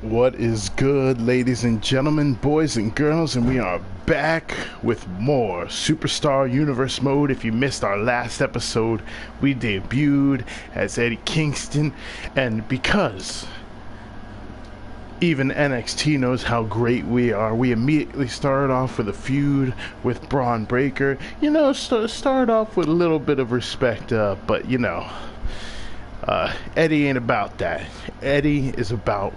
What is good, ladies and gentlemen, boys and girls, and we are back with more Superstar Universe mode. If you missed our last episode, we debuted as Eddie Kingston, and because even NXT knows how great we are, we immediately started off with a feud with Braun Breaker. You know, start off with a little bit of respect, but you know, Eddie ain't about that. Eddie is about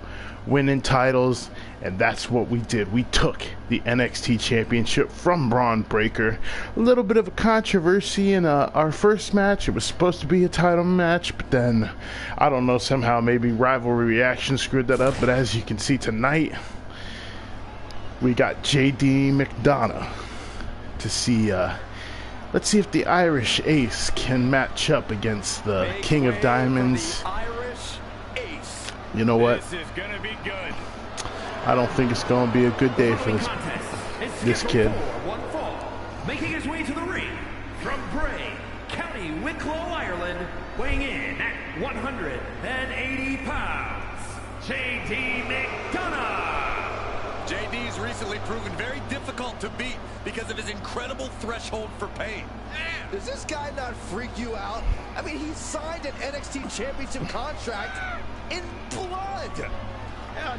winning titles, and that's what we did. We took the NXT Championship from Braun Breaker. A little bit of a controversy in our first match. It was supposed to be a title match, but then, I don't know, somehow maybe Rivalry Reaction screwed that up. But as you can see tonight, we got JD McDonough to see, let's see if the Irish Ace can match up against the King of Diamonds. You know what? I don't think it's going to be a good day for this kid. Making his way to the ring from Bray, County Wicklow, Ireland, weighing in at 180 pounds, JD McDonough. JD's recently proven very difficult to beat because of his incredible threshold for pain. Does this guy not freak you out? I mean, he signed an NXT Championship contract in blood.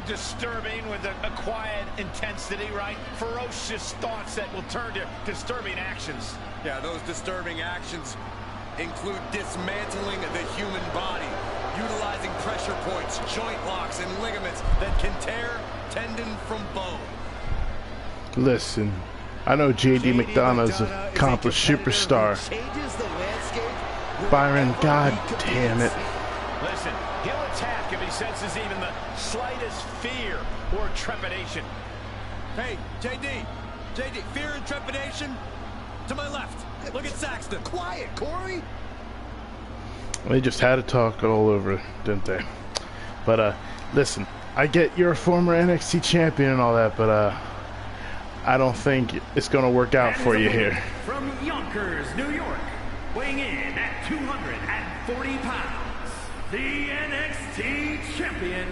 Disturbing with a quiet intensity, right? Ferocious thoughts that will turn to disturbing actions. Yeah, those disturbing actions include dismantling the human body, utilizing pressure points, joint locks, and ligaments that can tear tendon from bone. Listen, I know JD McDonough's an accomplished superstar. Byron, god damn it. Listen, he'll attack if he senses even the slightest fear or trepidation. Hey, JD, fear and trepidation to my left. Look at Saxton. Quiet, Corey. They just had to talk all over, didn't they? But listen, I get you're a former NXT champion and all that, but I don't think it's gonna work out for you here. From Yonkers, New York, weighing in at 240 pounds, the NXT champion,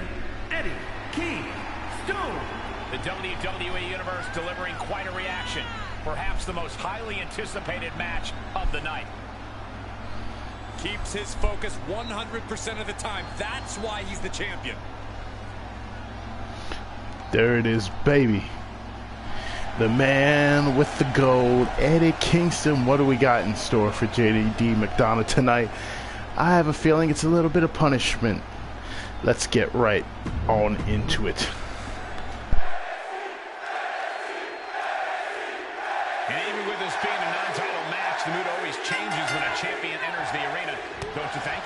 Eddie KINGSTON. The WWE Universe delivering quite a reaction. Perhaps the most highly anticipated match of the night. Keeps his focus 100% of the time. That's why he's the champion. There it is, baby. The man with the gold, Eddie Kingston. What do we got in store for JD McDonough tonight? I have a feeling it's a little bit of punishment. Let's get right on into it. And even with this being a non-title match, the mood always changes when a champion enters the arena, don't you think?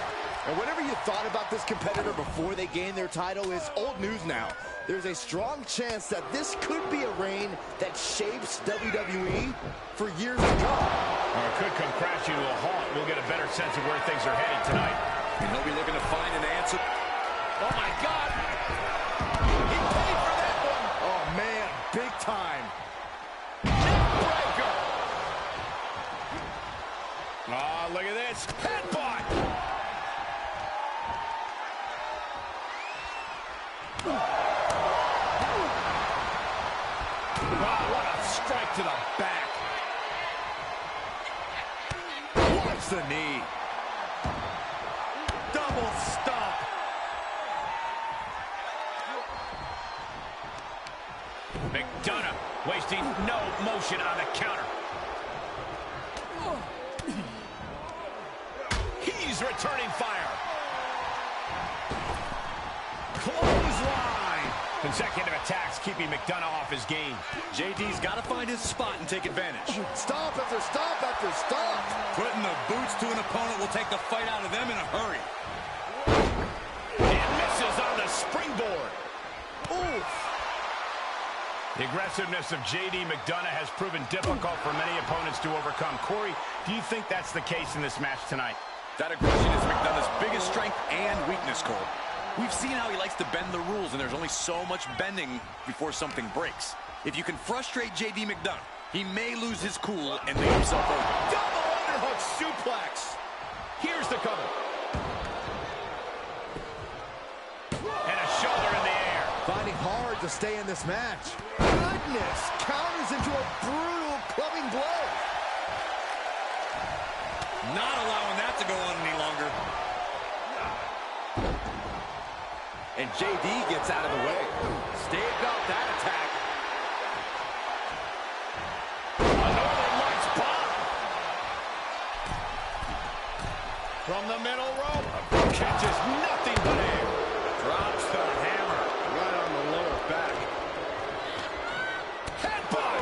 And whatever you thought about this competitor before they gained their title is old news now. There's a strong chance that this could be a reign that shapes WWE for years to come. Or it could come crashing to a halt. We'll get a better sense of where things are headed tonight. And he'll be looking to find an answer. Oh, my God. He paid for that one. Oh, man, big time. Breaker. Oh, look at this. Headbutt. Wow, what a strike to the back. Watch the knee. Double stomp. McDonough wasting no motion on the counter. He's returning fire. Clothesline. Consecutive attacks keeping McDonough off his game. JD's got to find his spot and take advantage. Stomp after stomp after stomp. Putting the boots to an opponent will take the fight out of them in a hurry. And misses on the springboard. Oof. The aggressiveness of JD McDonough has proven difficult for many opponents to overcome. Corey, do you think that's the case in this match tonight? That aggression is McDonough's biggest strength and weakness, Cole. We've seen how he likes to bend the rules, and there's only so much bending before something breaks. If you can frustrate JD McDonough, he may lose his cool and leave himself open. Double underhook suplex. Here's the cover. And a shoulder in the air. Finding to stay in this match. Goodness, counters into a brutal clubbing blow. Not allowing that to go on any longer. And JD gets out of the way. Staved off that attack. Northern Lights bomb. From the middle rope. Catches nothing but air. Drops the hammer right on the lower back. Headbutt.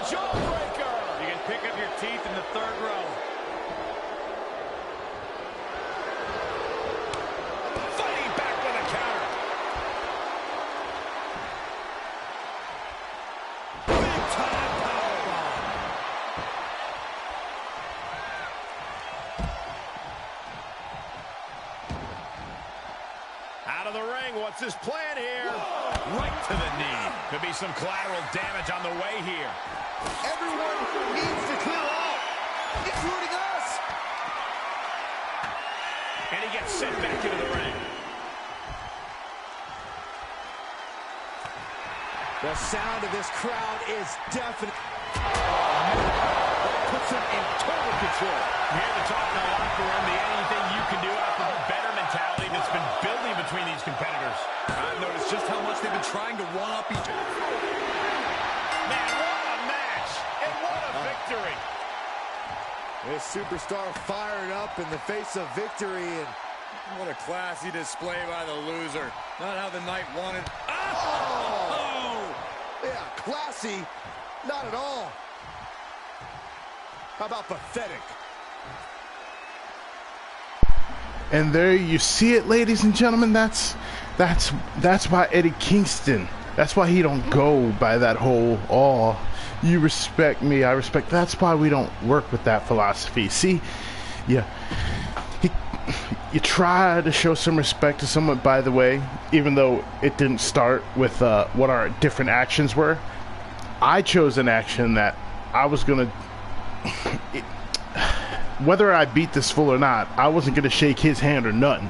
Jawbreaker. You can pick up your teeth in the third row. Fighting back with a counter. Big time powerbomb. Out of the ring. What's his plan here? Whoa. Right to the knee. Could be some collateral damage on the way here. Everyone needs to clear out, including us. And he gets sent back into the ring. The sound of this crowd is definite. That puts him in total control. You hear the talk in the locker room, the anything you can do after the better mentality that's been building between these competitors. I've noticed just how much they've been trying to one-up each other. Man, what a match! And what a victory! This superstar fired up in the face of victory, and What a classy display by the loser. Not how the night wanted. oh! Yeah, classy, not at all. How about pathetic? And there you see it, ladies and gentlemen. That's why Eddie Kingston. That's why he don't go by that whole, oh, you respect me, I respect. That's why we don't work with that philosophy. See, you try to show some respect to someone, by the way, even though it didn't start with what our different actions were. I chose an action that I was going to... Whether I beat this fool or not, I wasn't going to shake his hand or nothing.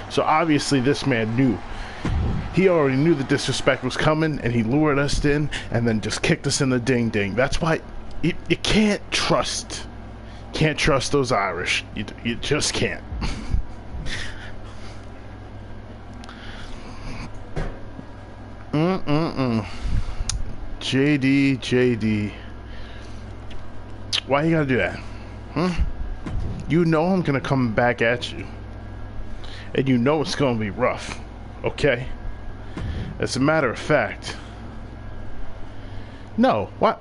So obviously this man knew. He already knew the disrespect was coming, and he lured us in and then just kicked us in the ding-ding. That's why you can't trust those Irish. You just can't. JD. Why you gotta do that? You know I'm gonna come back at you. And you know it's gonna be rough. Okay? As a matter of fact. No. Why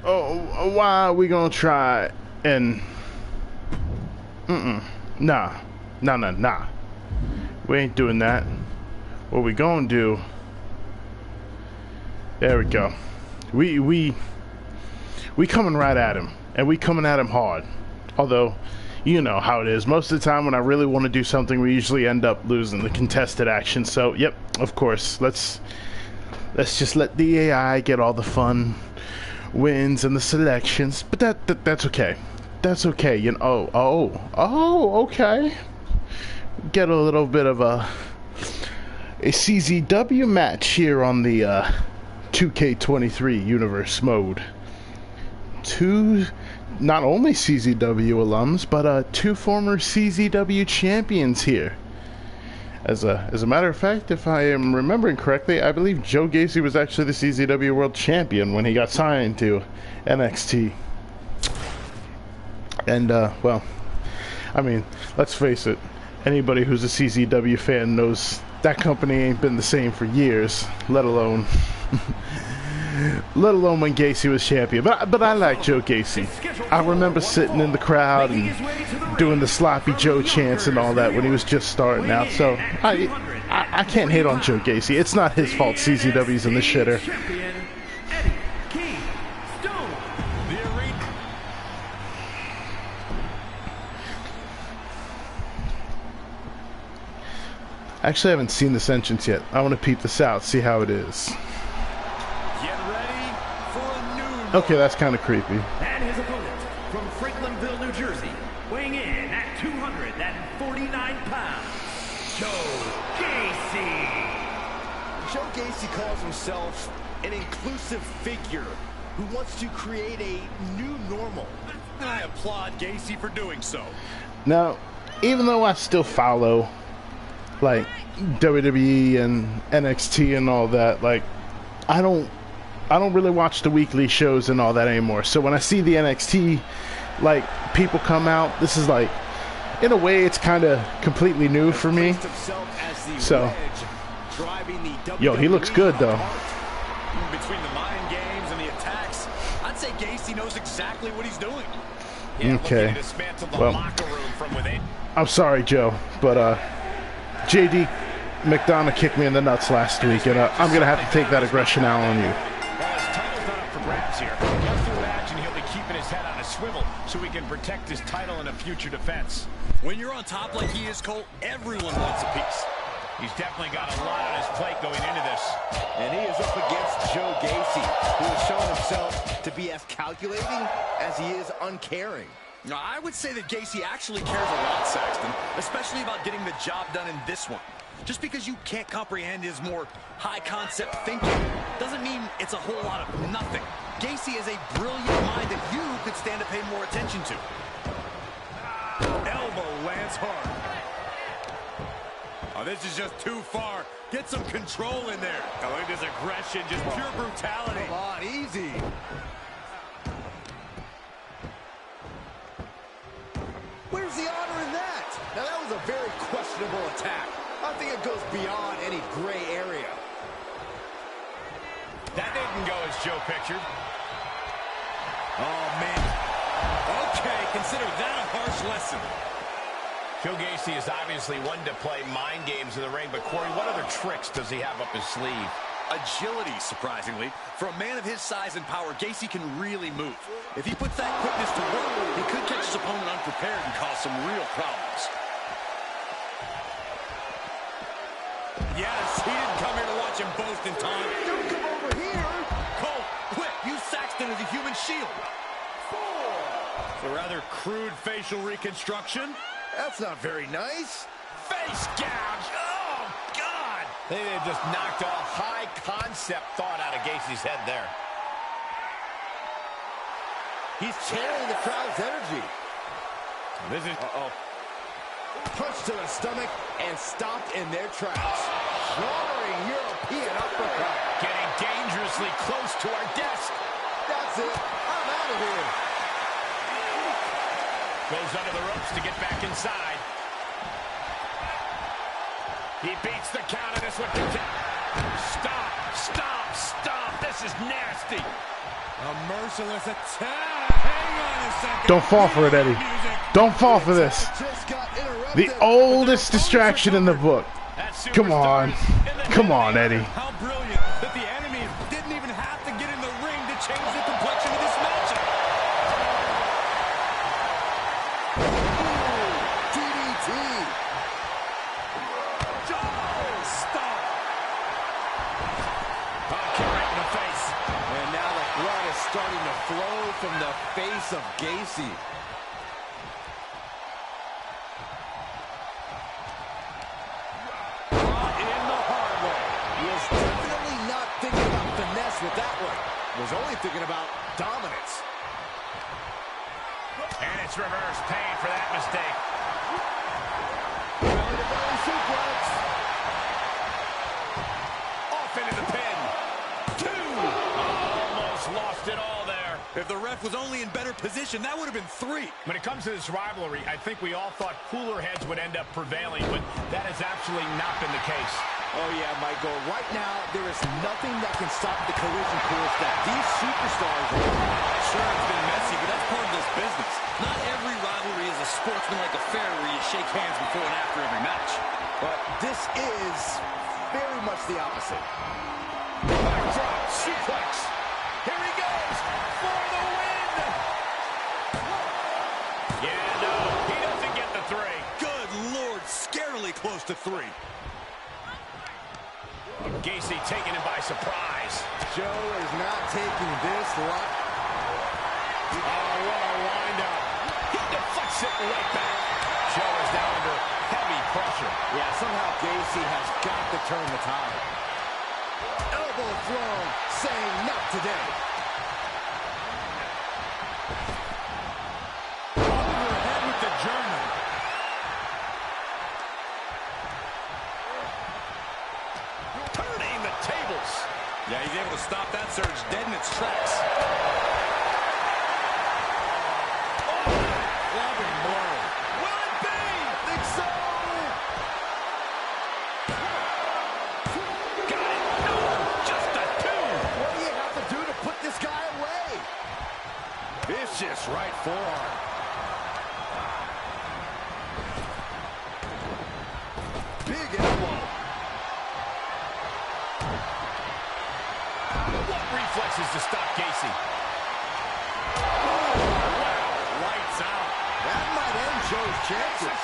are we gonna try and Nah. We ain't doing that. What we gonna do? There we go. We coming right at him, and we coming at him hard. Although, you know how it is. Most of the time when I really want to do something, we usually end up losing the contested action. So, yep, of course. Let's just let the AI get all the fun wins and the selections. But that's okay. That's okay. You know. Oh, okay. Get a little bit of a CZW match here on the 2K23 universe mode. Two not only CZW alums, but two former CZW champions here. As a matter of fact, if I am remembering correctly, I believe Joe Gacy was actually the CZW World Champion when he got signed to NXT. And well, I mean, let's face it, anybody who's a CZW fan knows that company ain't been the same for years, let alone when Gacy was champion. But I like Joe Gacy. I remember sitting in the crowd and doing the sloppy Joe chants and all that when he was just starting out. So I can't hate on Joe Gacy. It's not his fault CZW's in the shitter. Actually, I haven't seen this entrance yet. I want to peep this out, see how it is. Get ready for a new Okay, that's kind of creepy. and his opponent from Franklinville, New Jersey, weighing in at 249 pounds, Joe Gacy. Joe Gacy calls himself an inclusive figure who wants to create a new normal. I applaud Gacy for doing so. Now, even though I still follow, like, WWE and NXT and all that, like, I don't really watch the weekly shows and all that anymore. So when I see the NXT, like, people come out, this is like, in a way, it's kind of completely new for me. So, yo, he looks good though. Between the mind games and the attacks, I'd say Gacy knows exactly what he's doing. Okay. Well, I'm sorry, Joe, but JD McDonough kicked me in the nuts last week, and I'm gonna have to take that aggression out on you. His title's not up for grabs here. You have to imagine he'll be keeping his head on a swivel so he can protect his title in a future defense. When you're on top like he is, Cole, everyone wants a piece. He's definitely got a lot on his plate going into this. And he is up against Joe Gacy, who has shown himself to be as calculating as he is uncaring. Now, I would say that Gacy actually cares a lot, Saxton, especially about getting the job done in this one. Just because you can't comprehend his more high-concept thinking doesn't mean it's a whole lot of nothing. Gacy is a brilliant mind that you could stand to pay more attention to. Elbow lands hard. Oh, this is just too far. Get some control in there. Oh, look at this aggression, just pure brutality. Come on, easy. Where's the honor in that? Now, that was a very questionable attack. I think it goes beyond any gray area. That didn't go as Joe pictured. Oh, man. Okay, consider that a harsh lesson. Joe Gacy is obviously one to play mind games in the ring, but Corey, what other tricks does he have up his sleeve? Agility, surprisingly. For a man of his size and power, Gacy can really move. If he puts that quickness to work, he could catch his opponent unprepared and cause some real problems. Yes, he didn't come here to watch him boast in time. Don't come over here. Cole, quick, use Saxton as a human shield. It's a rather crude facial reconstruction. That's not very nice. Face gouge. Oh, God. They've just knocked all high concept thought out of Gacy's head there. He's channeling the crowd's energy. This is... Punch to the stomach and stopped in their tracks. Soaring European uppercut. Getting dangerously close to our desk. That's it. I'm out of here. Goes under the ropes to get back inside. He beats the count of this one. Stop, stop, stop. This is nasty. A merciless attack. Hang on a second. Don't fall for it, Eddie. Don't fall for this. The oldest distraction in the book. Come on. Come on, Eddie. How brilliant that the enemy didn't even have to get in the ring to change the complexion of this matchup. DDT. Stop. Kick right in the face. And now the blood is starting to flow from the face of Gacy. With that one, was only thinking about dominance. And it's reverse pain for that mistake. Belly-to-belly suplex. Off into the pin. Two. Almost lost it all there. If the ref was only in better position, that would have been three. When it comes to this rivalry, I think we all thought cooler heads would end up prevailing, but that has absolutely not been the case. Oh, yeah, Michael. Right now, there is nothing that can stop the collision course that these superstars are on. Sure, it's been messy, but that's part of this business. Not every rivalry is a sportsmanlike affair where you shake hands before and after every match. But this is very much the opposite. Backdrop suplex. Here he goes for the win. Yeah, no, he doesn't get the three. Good Lord, scarily close to three. Gacy taking him by surprise. Joe is not taking this luck. Oh, what a wind-up. sitting right back. Joe is now under heavy pressure. Yeah, somehow Gacy has got to turn the tide. Elbow thrown, saying not today. Overhead with the German. Turning the tables. Yeah, he's able to stop that surge dead in its tracks. Loving blow. Will it be? Think so. Got it. No, just a two. What do you have to do to put this guy away? Vicious right forearm. Big elbow. What reflexes to stop Gacy? Lights out. That might end Joe's chances.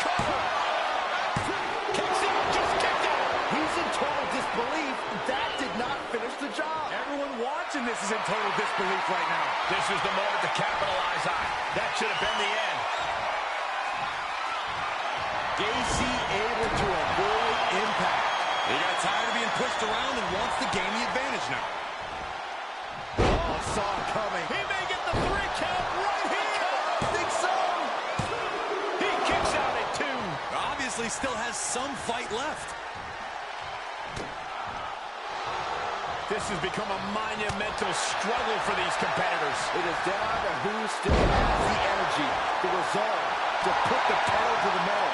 Kicks out, just kicked out. He's in total disbelief. That did not finish the job. Everyone watching this is in total disbelief right now. This was the moment to capitalize on. That should have been the end. Gacy able to avoid impact. He got tired of being pushed around and wants to gain the advantage now. Oh, saw it coming. He may get the 3 count right here. Think so. He kicks out at 2. Obviously still has some fight left. This has become a monumental struggle for these competitors. It is down to who still has the energy, the resolve to put the pedal to the metal.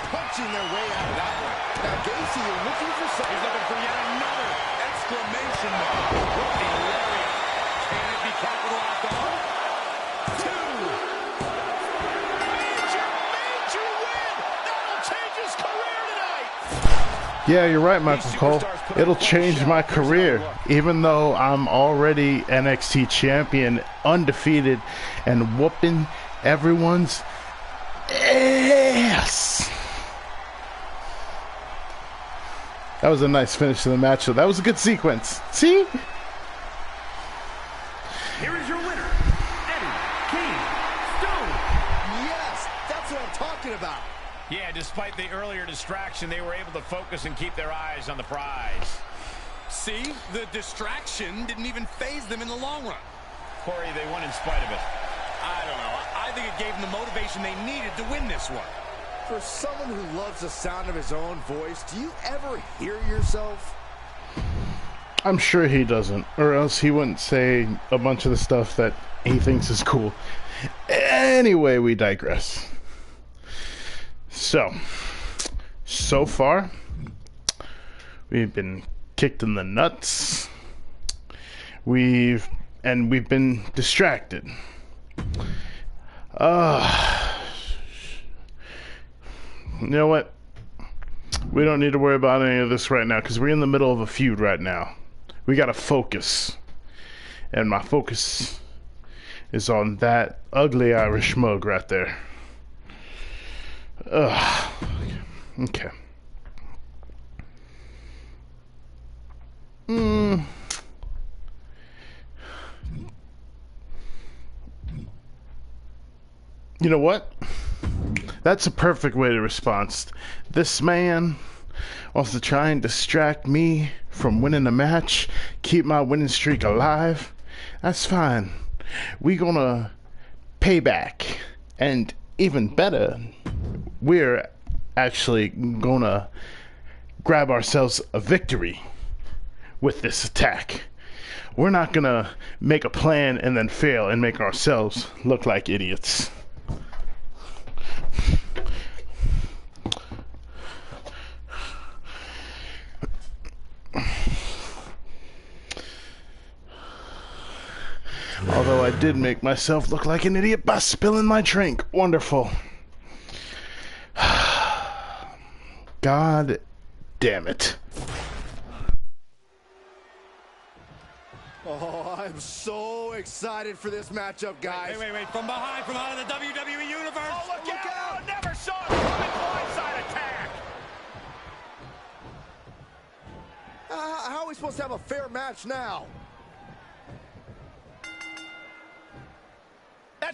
Punching their way out of that one. Now Gacy is looking for something. He's looking for yet another exclamation mark. What a lariat. Can it be capitalized on? 2. Major win. That'll change his career tonight. Yeah, you're right, Michael Cole. It'll change my career, even though I'm already NXT champion, undefeated, and whooping everyone's ass. That was a nice finish to the match, so that was a good sequence. See? Here is your winner, Eddie KINGSTON. Yes, that's what I'm talking about. Yeah, despite the earlier distraction, they were able to focus and keep their eyes on the prize. See? The distraction didn't even faze them in the long run. Corey, they won in spite of it. I don't know. I think it gave them the motivation they needed to win this one. For someone who loves the sound of his own voice, do you ever hear yourself? I'm sure he doesn't, or else he wouldn't say a bunch of the stuff that he thinks is cool. Anyway, we digress. So far, we've been kicked in the nuts. We've been distracted. You know what? We don't need to worry about any of this right now because we're in the middle of a feud right now. We gotta focus. And my focus is on that ugly Irish mug right there. Okay. You know what? That's a perfect way to respond. This man wants to try and distract me from winning a match, keep my winning streak alive. That's fine. We gonna pay back. And even better, we're actually gonna grab ourselves a victory with this attack. We're not gonna make a plan and then fail and make ourselves look like idiots. Although I did make myself look like an idiot by spilling my drink. Wonderful. God damn it. Oh, I'm so excited for this matchup, guys. Wait. From behind, from out of the WWE Universe. Oh, look out! Never saw it coming. Blindside attack. How are we supposed to have a fair match now?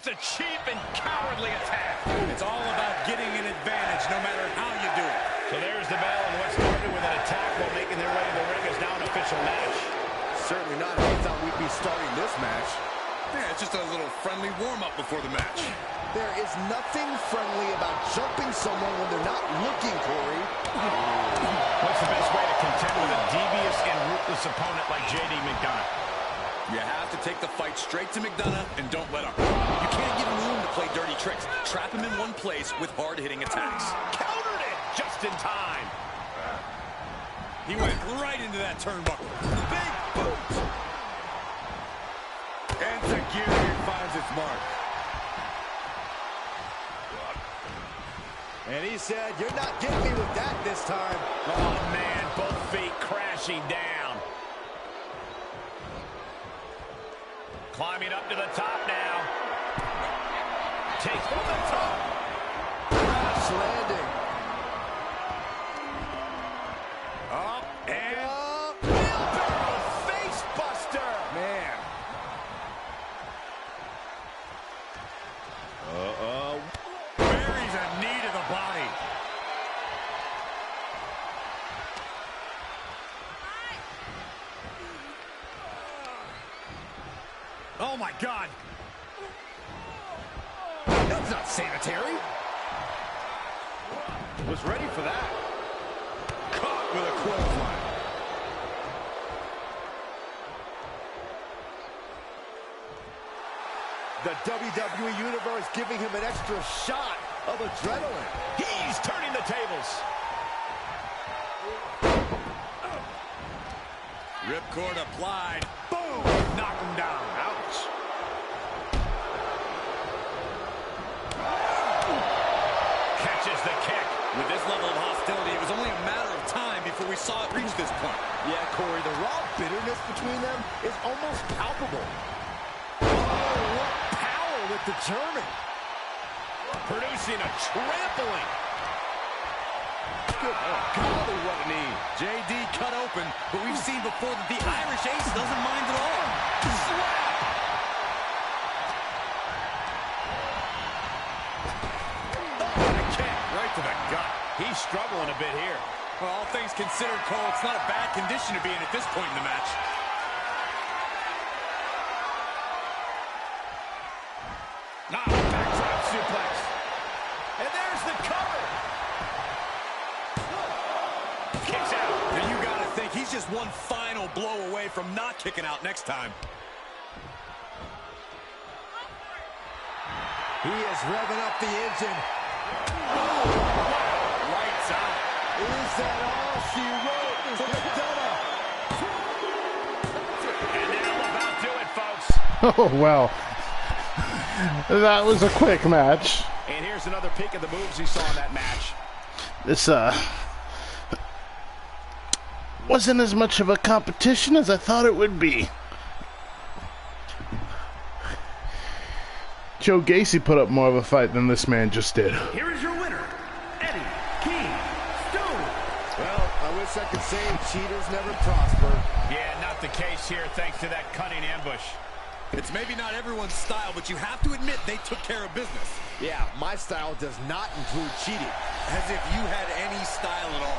It's a cheap and cowardly attack. It's all about getting an advantage no matter how you do it. So there's the bell, and what started with an attack while making their way to the ring is now an official match. Certainly not how I thought we'd be starting this match. Yeah, it's just a little friendly warm-up before the match. There is nothing friendly about jumping someone when they're not looking, Corey. What's the best way to contend with a devious and ruthless opponent like JD McDonough? You have to take the fight straight to McDonough and don't let up. You can't give him room to play dirty tricks. Trap him in one place with hard-hitting attacks. Countered it just in time. He went right into that turnbuckle. Big boot. And Tajiri finds its mark. And he said, you're not getting me with that this time. Oh, man, both feet crashing down. Climbing up to the top now. Takes from the top. Crash landing. Up and Wheelbarrow face buster. Man. Buries a knee to the body. Oh, my God. That's not sanitary. was ready for that. Caught with a clothesline. The WWE Universe giving him an extra shot of adrenaline. He's turning the tables. Ripcord applied. Boom! Knock him down. Ouch. Catches the kick. With this level of hostility, it was only a matter of time before we saw it reach this point. Yeah, Corey, the raw bitterness between them is almost palpable. Oh, what power with the German. Producing a trampling. Good. Oh, golly, what a knee. JD cut open, but we've seen before that the Irish Ace doesn't mind at all. Slap! And a kick right to the gut. He's struggling a bit here. Well, all things considered, Cole, it's not a bad condition to be in at this point in the match. Now, backdrop suplex. And there's the cover. Kicks out. And you gotta think he's just one final blow away from not kicking out next time. He is revving up the engine. Lights out. Is that all she wrote? For McDonough. And that'll about do it, folks. Oh, well. That was a quick match. And here's another peek at the moves he saw in that match. This, wasn't as much of a competition as I thought it would be. Joe Gacy put up more of a fight than this man just did. Here is your winner, Eddie KINGSTON. Well, I wish I could say cheaters never prosper. Yeah, not the case here, thanks to that cunning ambush. It's maybe not everyone's style, but you have to admit they took care of business. Yeah, my style does not include cheating. As if you had any style at all.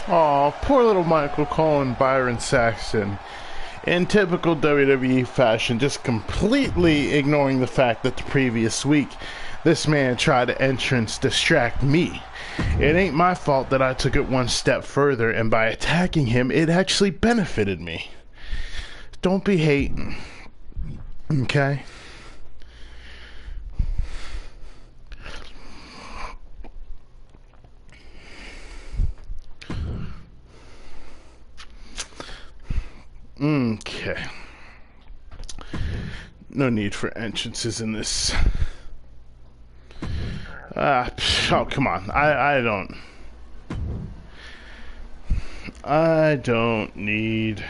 Aw, poor little Michael Cole and Byron Saxton. In typical WWE fashion, just completely ignoring the fact that the previous week, this man tried to entrance distract me. It ain't my fault that I took it one step further, and by attacking him, it actually benefited me. Don't be hating. Okay? Okay. No need for entrances in this. Oh, come on. I don't need.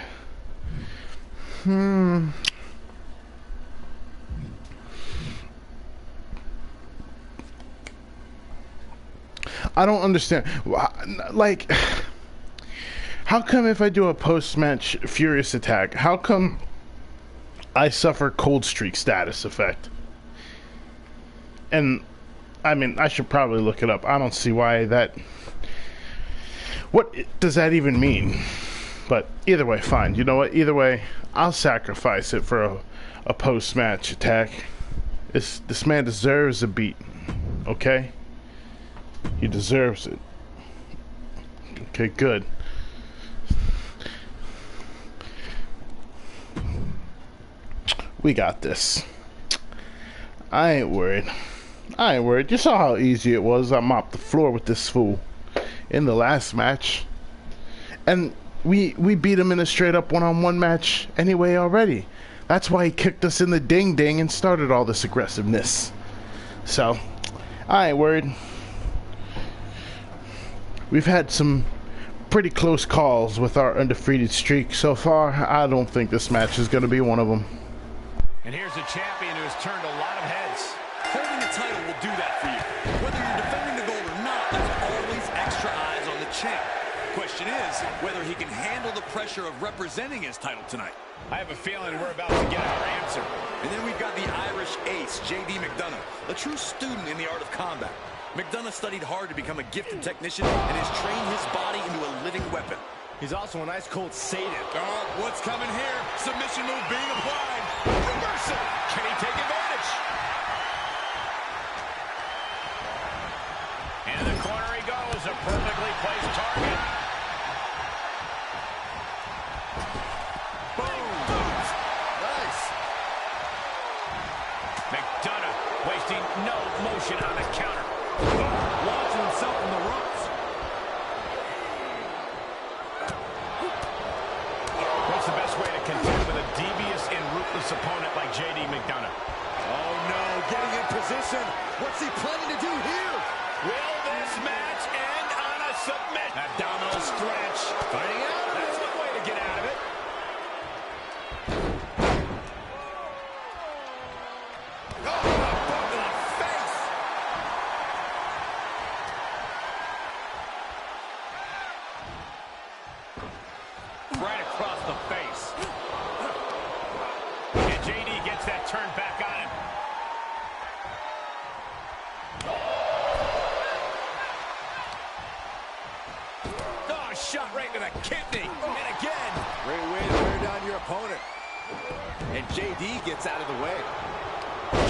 I don't understand. Like, how come if I do a post-match Furious Attack, how come I suffer cold streak status effect? And I mean, I should probably look it up. I don't see why that. What does that even mean? But either way, fine. You know what? Either way, I'll sacrifice it for a post-match attack. This man deserves a beat. Okay? He deserves it. Okay, good. We got this. I ain't worried. You saw how easy it was. I mopped the floor with this fool in the last match. And we beat him in a straight up one-on-one match anyway already. That's why he kicked us in the ding-ding and started all this aggressiveness. So, I ain't worried. We've had some pretty close calls with our undefeated streak so far. I don't think this match is going to be one of them. And here's a champion who has turned a lot of heads. Holding the title will do that for you. Whether you're defending the gold or not, there's always extra eyes on the champ. Question is whether he can handle the pressure of representing his title tonight. I have a feeling we're about to get our answer. And then we've got the Irish ace, JD McDonough, a true student in the art of combat. McDonough studied hard to become a gifted technician and has trained his body into a living weapon. He's also an ice-cold sadist. Oh, what's coming here? Submission move being applied. Reversal. Can he take advantage? And in the corner he goes, a perfectly placed target. Boom. Nice. McDonough wasting no motion on the counter. Launching himself in the ropes. What's the best way to contend with a devious and ruthless opponent like JD McDonough? Oh no, getting in position. What's he planning to do here? Will this match end on a submit? Abdominal stretch. Fighting out of it. That's one way to get out of it. Oh, a bump to the face. Right across the face. And JD gets that turn back on him. Oh, shot right to the kidney. And again. Great way to wear down your opponent. And JD gets out of the way.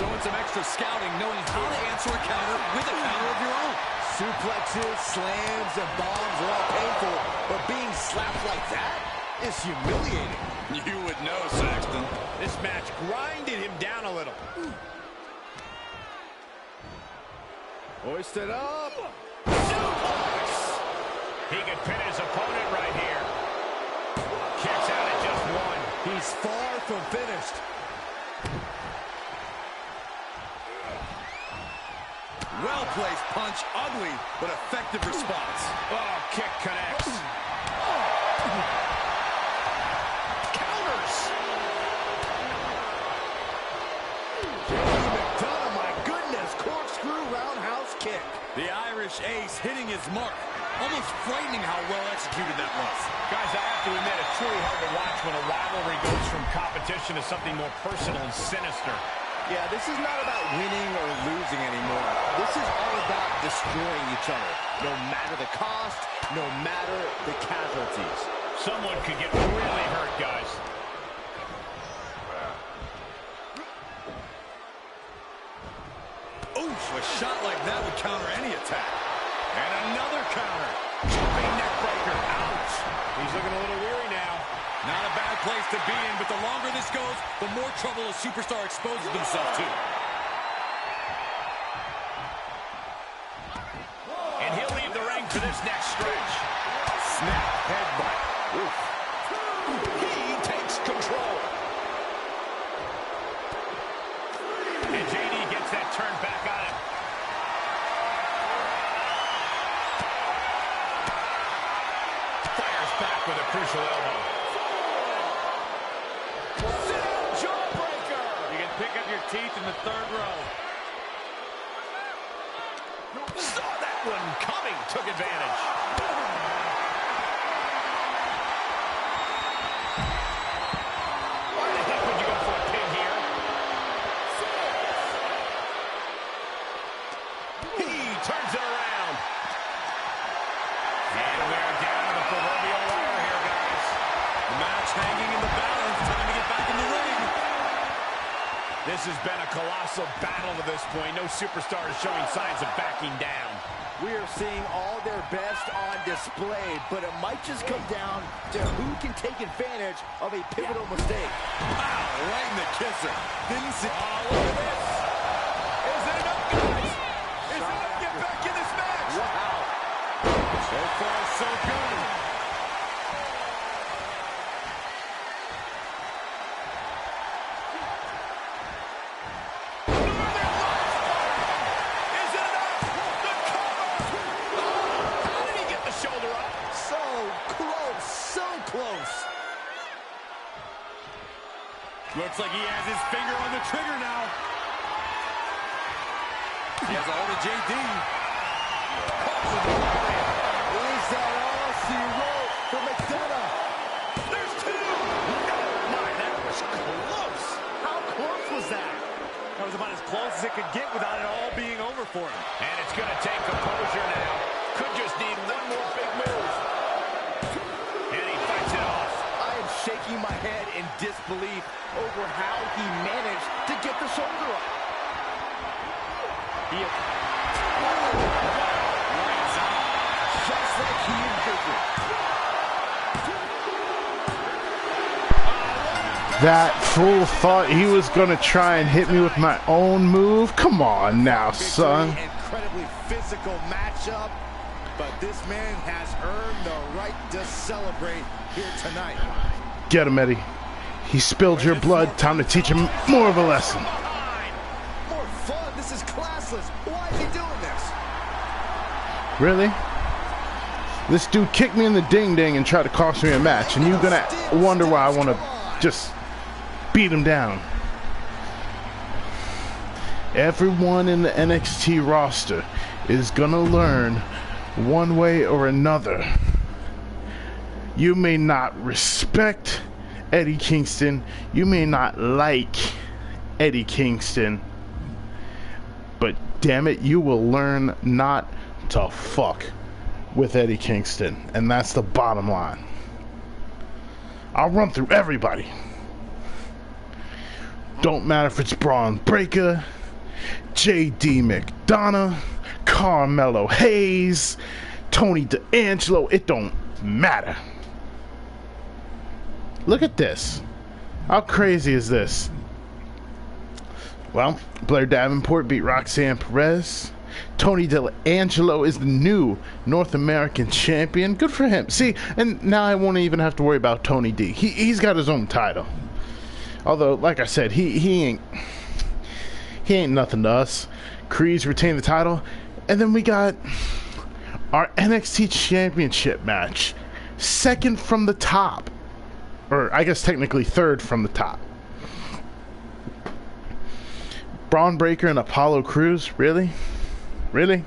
Showing some extra scouting, knowing how to answer a counter with a counter of your own. Suplexes, slams, and bombs are all painful, but being slapped like that is humiliating. You would know, Saxton. This match grinded him down a little. Hoisted up. Suplex! He could pin his opponent right here. Kicks out at just one. He's far from finished. Well-placed punch, ugly, but effective response. Oh, kick connects. Counters. JD McDonough, my goodness, corkscrew roundhouse kick. The Irish ace hitting his mark. Almost frightening how well executed that was. Guys, I have to admit, it's truly hard to watch when a rivalry goes from competition to something more personal and sinister. Yeah, this is not about winning or losing anymore. This is all about destroying each other. No matter the cost, no matter the casualties. Someone could get really hurt, guys. Oof, a shot like that would counter any attack. And another counter. Jumping neck breaker. Ouch. He's looking a little weary now. Not a bad place to be in, but the longer this goes, the more trouble a superstar exposes himself to. And he'll leave the ring for this next stretch. Snap headbutt. Oof. He takes control. And JD gets that turn back on him. Fires back with a crucial elbow. Pick up your teeth in the third row. Saw that one coming. Took advantage. Why the heck would you go for a pin here? This has been a colossal battle to this point. No superstar is showing signs of backing down. We are seeing all their best on display, but it might just come down to who can take advantage of a pivotal mistake. Wow, right in the kisser. Didn't see. Oh, look at this. Is it enough, guys? Is it enough to get back in this match? Wow. So far, so good. Looks like he has his finger on the trigger now. He has all the JD. Is that all she wrote for McDonough? There's two. Oh my, that was close. How close was that? That was about as close as it could get without it all being over for him. And it's going to take composure now. Could just need one more big move. And he fights it off. I am shaking my head in disbelief over how he managed to get the shoulder up. Just like he envisioned. That fool thought he was going to try and hit me with my own move. Come on now, son. Incredibly physical matchup, but this man has earned the right to celebrate here tonight. Get him, Eddie. He spilled your blood. Time to teach him more of a lesson. More fun. This is classless. Why is he doing this? Really? This dude kicked me in the ding-ding and tried to cost me a match, and you're going to wonder why I want to just beat him down. Everyone in the NXT roster is going to learn one way or another. You may not respect Eddie Kingston, you may not like Eddie Kingston, but damn it, you will learn not to fuck with Eddie Kingston, and that's the bottom line. I'll run through everybody. Don't matter if it's Braun Breaker, JD McDonough, Carmelo Hayes, Tony D'Angelo, it don't matter. Look at this. How crazy is this? Well, Blair Davenport beat Roxanne Perez. Tony D'Angelo is the new North American champion. Good for him. See, and now I won't even have to worry about Tony D. He's got his own title. Although, like I said, he ain't nothing to us. Creeds retained the title. And then we got our NXT Championship match. Second from the top. Or I guess technically third from the top. Braun Breaker and Apollo Crews? Really? Really?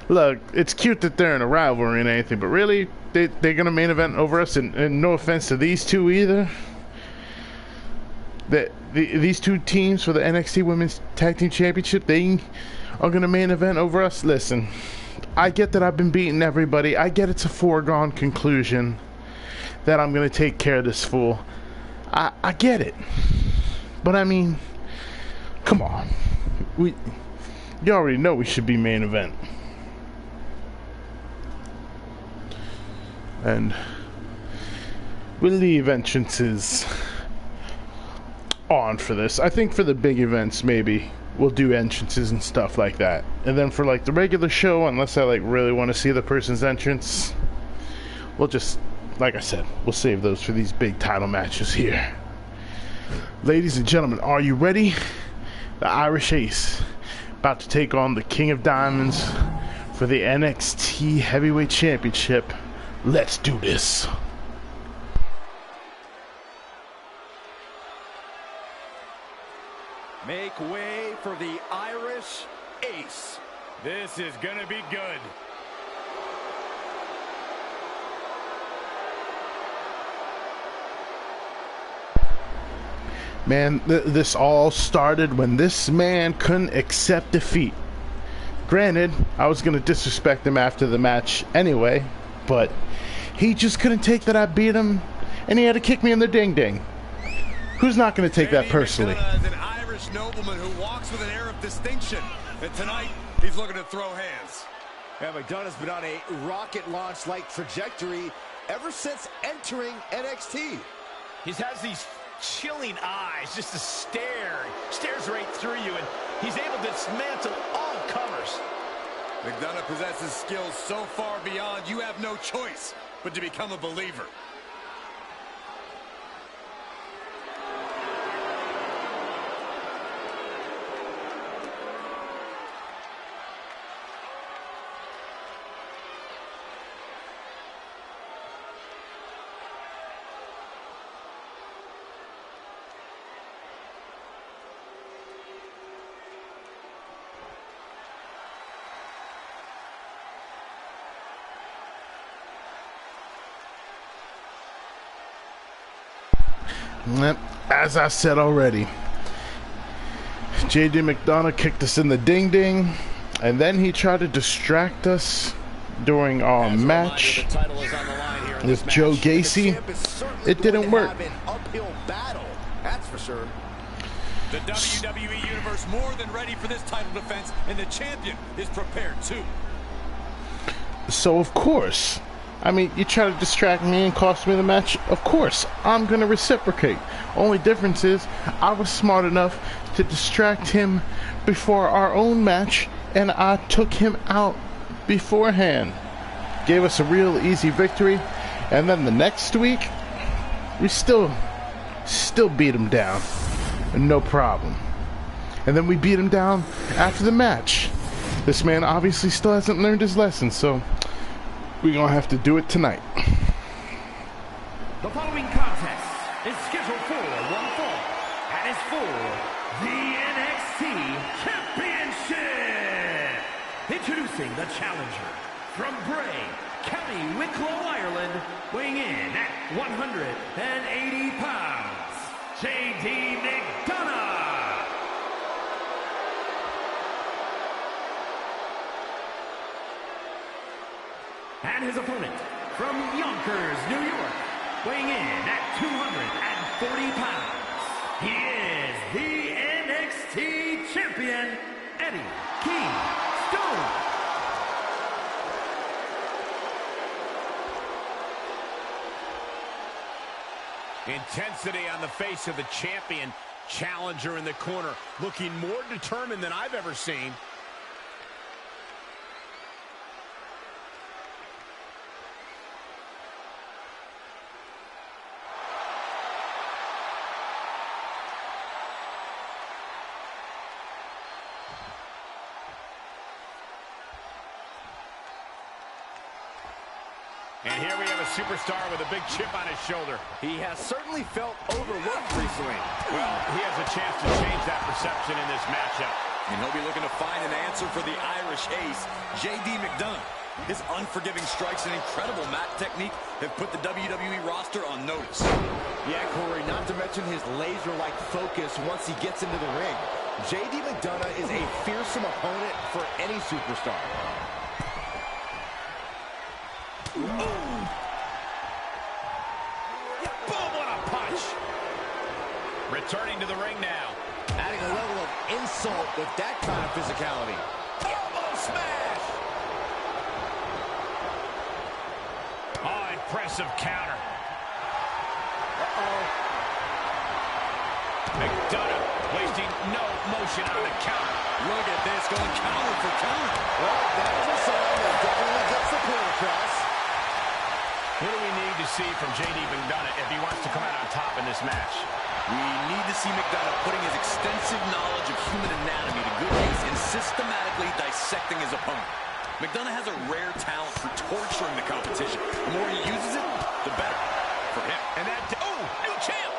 Look, it's cute that they're in a rivalry and anything, but really? They're going to main event over us? And no offense to these two either. These two teams for the NXT Women's Tag Team Championship, they are going to main event over us? Listen, I get that I've been beating everybody. I get it's a foregone conclusion that I'm going to take care of this fool. I get it. But I mean, come on. You already know we should be main event. And we'll leave entrances on for this. I think for the big events, maybe we'll do entrances and stuff like that. And then for like the regular show, unless I like really want to see the person's entrance, we'll just, like I said, we'll save those for these big title matches here. Ladies and gentlemen, are you ready? The Irish Ace about to take on the King of Diamonds for the NXT Heavyweight Championship. Let's do this. Make way for the Irish Ace. This is gonna be good. Man, this all started when this man couldn't accept defeat. Granted, I was going to disrespect him after the match anyway, but he just couldn't take that I beat him, and he had to kick me in the ding-ding. Who's not going to take that personally? An Irish nobleman who walks with an air of distinction. And tonight, he's looking to throw hands. Yeah, McDonough's been on a rocket launch-like trajectory ever since entering NXT. He has these chilling eyes, just a stares right through you, and he's able to dismantle all comers. McDonough possesses skills so far beyond you have no choice but to become a believer. As I said already, JD McDonough kicked us in the ding-ding, and then he tried to distract us during our match with Joe Gacy. It didn't work. Uphill battle, that's for sure. The WWE Universe more than ready for this title defense, and the champion is prepared too. So of course, I mean, you try to distract me and cost me the match, of course, I'm going to reciprocate. Only difference is, I was smart enough to distract him before our own match, and I took him out beforehand. Gave us a real easy victory, and then the next week, we still beat him down. No problem. And then we beat him down after the match. This man obviously still hasn't learned his lesson, so we're going to have to do it tonight. The following contest is scheduled for one fall and is for the NXT Championship. Introducing the challenger from Bray, County Wicklow, Ireland, weighing in at 180 pounds, JD McDonough. And his opponent from Yonkers, New York, weighing in at 240 pounds, he is the NXT Champion, Eddie KINGSTON. Intensity on the face of the champion. Challenger in the corner, looking more determined than I've ever seen. And here we have a superstar with a big chip on his shoulder. He has certainly felt overlooked recently. Well, he has a chance to change that perception in this matchup. And he'll be looking to find an answer for the Irish ace, JD McDonough. His unforgiving strikes and incredible mat technique have put the WWE roster on notice. Yeah, Corey, not to mention his laser-like focus once he gets into the ring. JD McDonough is a fearsome opponent for any superstar. Ooh. Boom, what a punch. Returning to the ring now. Adding a level of insult with that kind of physicality. Elbow smash. Oh, impressive counter. Uh-oh. McDonough wasting no motion on the counter. Look at this, going counter for counter. Well, that is a sign that definitely gets the point across. What do we need to see from JD McDonough if he wants to come out on top in this match? We need to see McDonough putting his extensive knowledge of human anatomy to good use and systematically dissecting his opponent. McDonough has a rare talent for torturing the competition. The more he uses it, the better for him. And that, oh, new champ!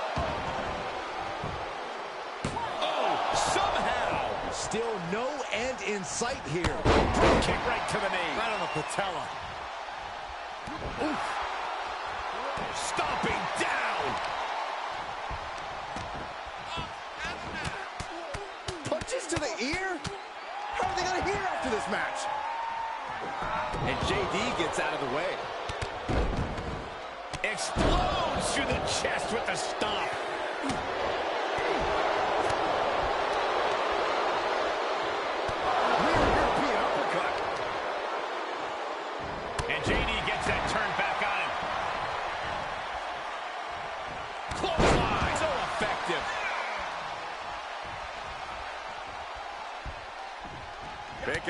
Oh, somehow! Still no end in sight here. Kick right to the knee. Right on the patella. Oof. Stomping down. Punches to the ear? How are they going to hear after this match? And JD gets out of the way. Explodes through the chest with the stomp.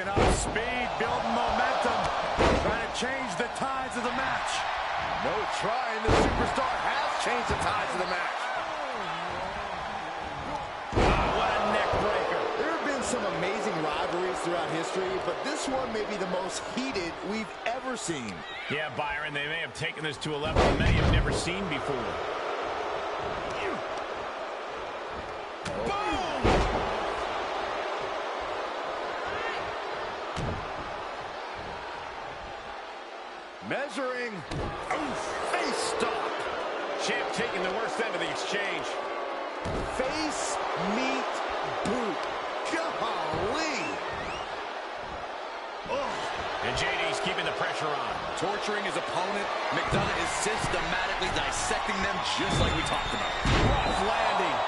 Picking up speed, building momentum, trying to change the tides of the match. No trying, the superstar has changed the tides of the match. What a neck breaker. There have been some amazing rivalries throughout history, but this one may be the most heated we've ever seen. Yeah, Byron, they may have taken this to a level many have never seen before. Measuring. Face stop. Champ taking the worst end of the exchange. Face meet boot. Golly. And JD's keeping the pressure on. Torturing his opponent, McDonough is systematically dissecting them just like we talked about. Rough landing.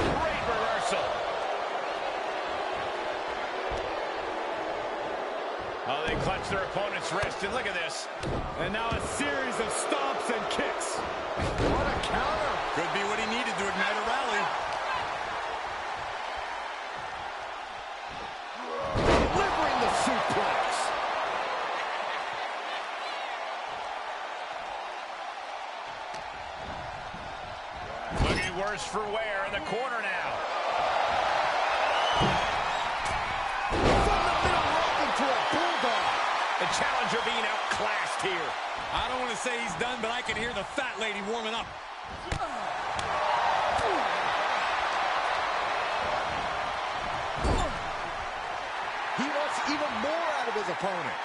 Great reversal. Oh, they clutch their opponent's wrist, and look at this. And now a series of stomps and kicks. What a counter. Could be what he needed to ignite a rally. Delivering the suplex. Looking worse for wear in the corner now. The challenger being outclassed here. I don't want to say he's done, but I can hear the fat lady warming up. He wants even more out of his opponent.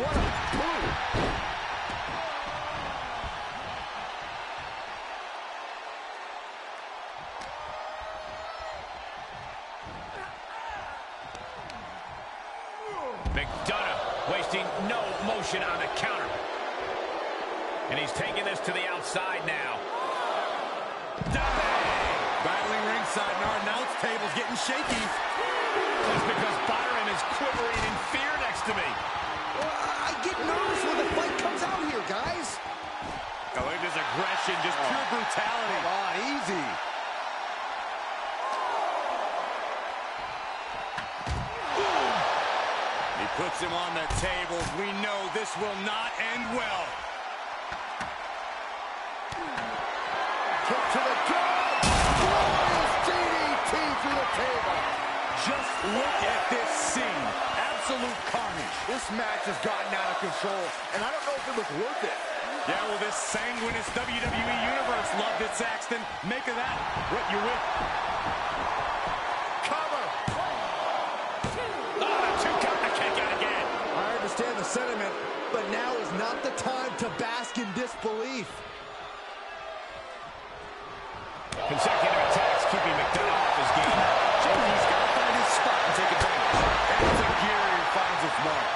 What a boot. McDonough wasting no motion on the counter. And he's taking this to the outside now. Battling ringside, and our announce table's getting shaky. Just because Byron is quivering in fear next to me. I get nervous when the fight comes out here, guys. Oh, look at this aggression, just pure brutality. Come on, easy. He puts him on the table. We know this will not end well. Kick to the gut. Glorious DDT through the table. Just look at this scene. Absolute carnage. This match has gotten out of control, and I don't know if it was worth it. Yeah, well, this sanguineous WWE Universe loved it, Saxton. Make of that what you will. Cover. Two count the kick out again. I understand the sentiment, but now is not the time to bask in disbelief. Consecutive attacks keeping McDonough off his game. JD's got to find his spot and take advantage. It's a gear he finds its mark.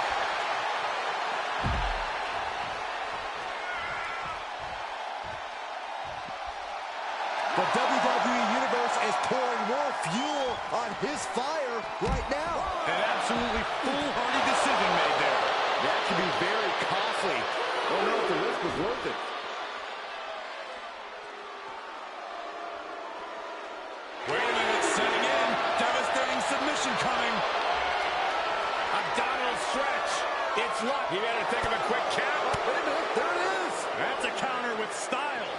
The WWE Universe is pouring more fuel on his fire right now. An absolutely foolhardy decision made there. That could be very costly. Don't know if the risk was worth it. Wait a minute, setting in. Devastating submission coming. Abdominal stretch. It's luck. He better think of a quick count. Wait a minute, there it is. That's a counter with style.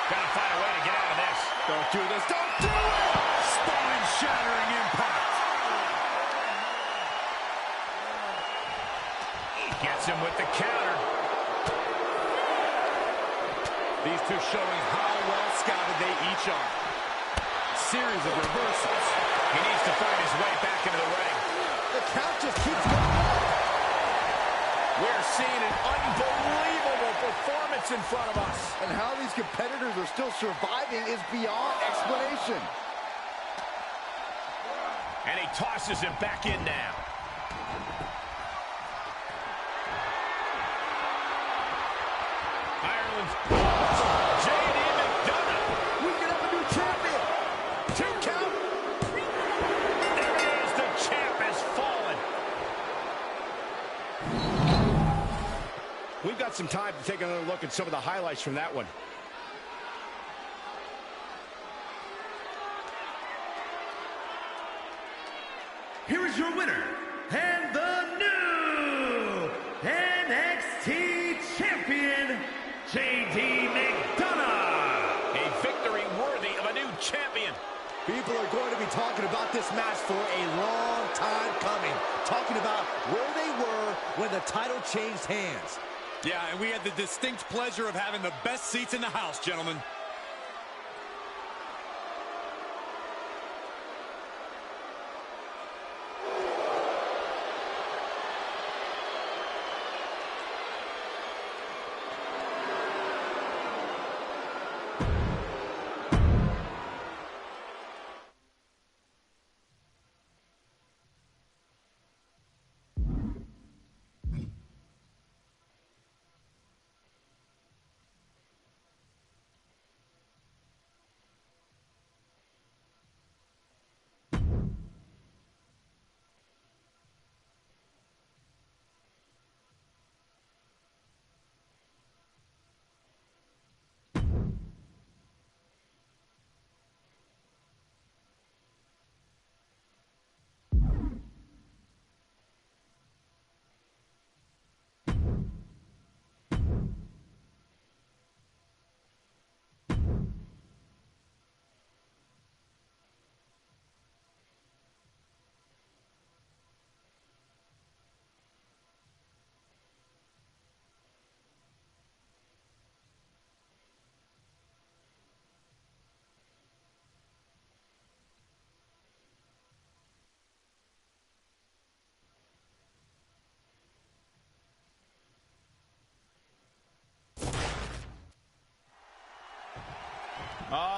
Gotta find a way to get out of this. Don't do this, don't do it! Spine-shattering impact. Gets him with the counter. These two showing how well scouted they each are. Series of reversals. He needs to find his way back into the ring. The count just keeps going. We're seeing an unbelievable performance in front of us. And how these competitors are still surviving is beyond explanation. And he tosses him back in now. Ireland's J.D. McDonough. We can have a new champion. 2 count. There it is. The champ has fallen. some time to take another look at some of the highlights from that one. Here is your winner, and the new NXT Champion, JD McDonough. A victory worthy of a new champion. People are going to be talking about this match for a long time coming. Talking about where they were when the title changed hands. Yeah, and we had the distinct pleasure of having the best seats in the house, gentlemen.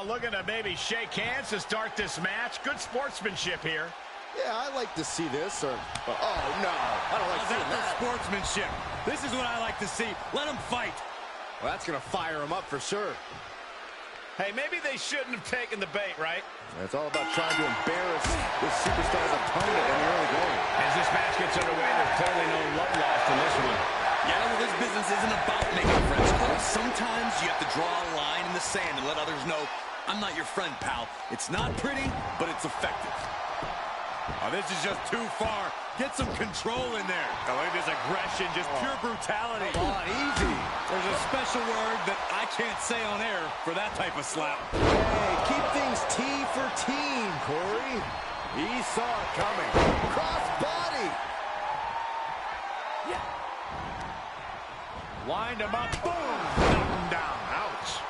Looking to maybe shake hands to start this match. Good sportsmanship here. Yeah, I like to see this. Oh, no. I don't like seeing that. Sportsmanship. This is what I like to see. Let them fight. Well, that's going to fire him up for sure. Hey, maybe they shouldn't have taken the bait, right? It's all about trying to embarrass this superstar's opponent in the early going. As this match gets underway, there's clearly no love lost in this one. Yeah, well, this business isn't about making friends, Cole. Sometimes you have to draw a line in the sand and let others know, I'm not your friend, pal. It's not pretty, but it's effective. Oh, this is just too far. Get some control in there. Oh, look at this aggression, just pure brutality. Come on, easy. There's a special word that I can't say on air for that type of slap. Hey, keep things T for team, Corey. He saw it coming. Cross body. Yeah. Wind him up. Boom. Knock him down. Ouch.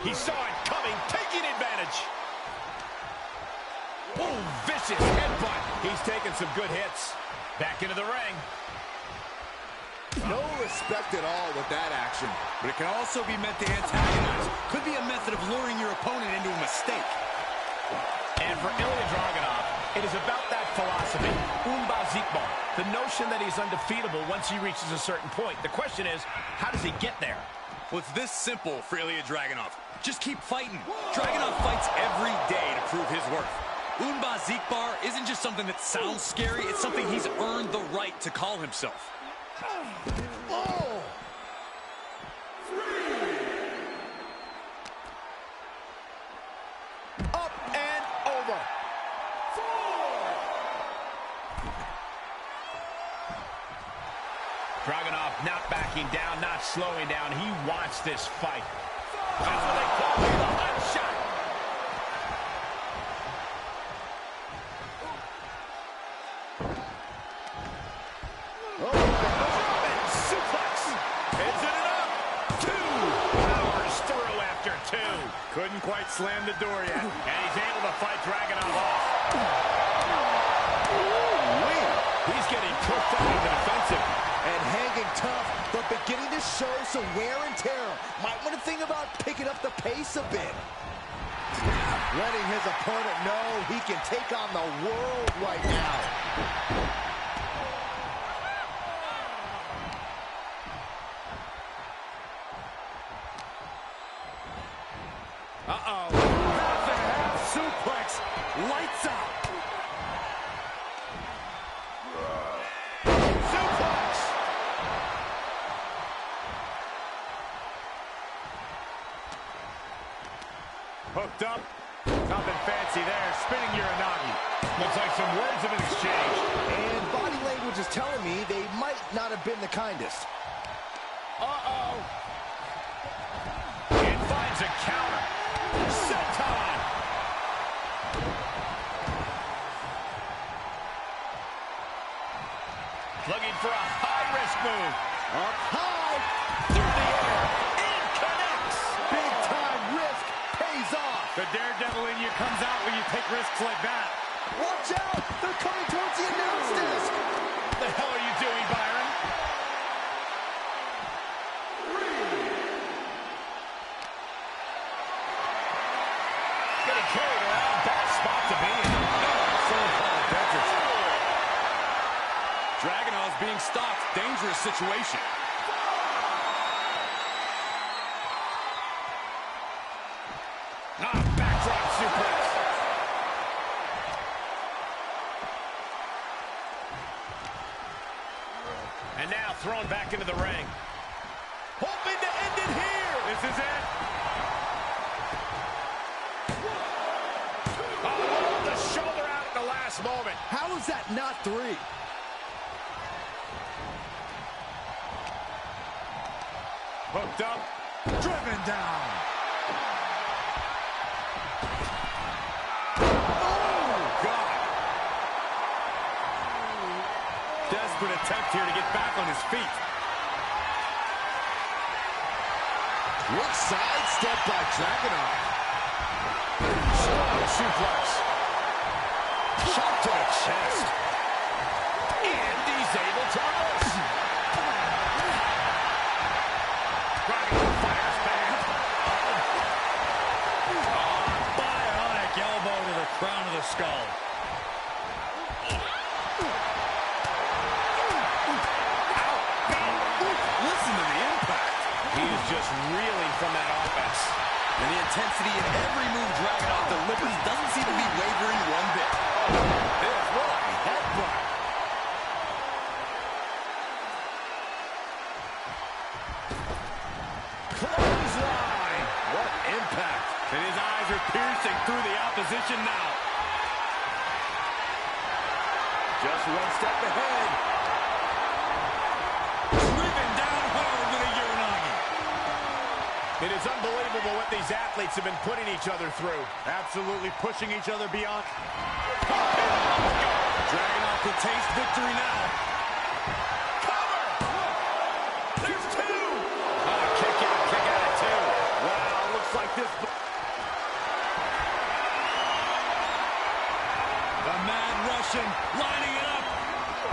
He saw it coming, taking advantage. Oh, vicious headbutt. He's taking some good hits. Back into the ring. No respect at all with that action. But it can also be meant to antagonize. Could be a method of luring your opponent into a mistake. And for Ilya Dragunov, it is about that philosophy. Unbesiegbar. The notion that he's undefeatable once he reaches a certain point. The question is, how does he get there? Well, it's this simple for Ilya Dragunov. Just keep fighting. Dragunov fights every day to prove his worth. Unbesiegbar isn't just something that sounds scary. It's something he's earned the right to call himself. Oh! Up and over. Dragunov not backing down, not slowing down. He wants this fight. That's what they call the hot shot. Suplex. Is it enough? Two. Powers through after two. Couldn't quite slam the door yet. And he's able to fight Dragunov off. He's getting pushed up in the defensive. And hanging tough, but beginning to show some wear and tear. Might want to think about picking up the pace a bit. Letting his opponent know he can take on the world right now. Uh-oh. Half and half suplex. Lights out. Suplex. Hooked up. Nothing fancy there. Spinning Uranagi. Looks like some words have been exchanged. And body language is telling me they might not have been the kindest. Uh-oh. And finds a counter. Senton. Looking for a high-risk move. Up high. Through the air. And connects. Big-time risk pays off. The daredevil in you comes out when you take risks like that. Watch out. They're coming towards the announce desk. What the hell are you doing, Byron? Getting carried around. Bad spot to be in. So-called dentist. Dragunov's being stopped. Dangerous situation. Backdrop suplex. And now thrown back into the ring. Hoping to end it here. This is it. Oh, the shoulder out at the last moment. How is that not 3? Hooked up. Driven down. Oh, God. Desperate attempt here to get back on his feet. Quick sidestep by Dragunov. Strong suplex. Shot to the chest. And he's able to reverse. Dragunov fires back. Bionic elbow to the crown of the skull. Listen to the impact. He is just reeling from that offense. And the intensity in every move Dragunov delivers doesn't seem to be wavering one bit. This what a headbutt. Clothesline. What impact. And his eyes are piercing through the opposition now. Just one step ahead. Driven down hard with a Uranagi. It is unbelievable what these athletes have been putting each other through. Absolutely pushing each other beyond. Dragunov could taste victory now. Cover! There's 2! Kick out at 2. Wow, looks like this. The Mad Russian lining it up.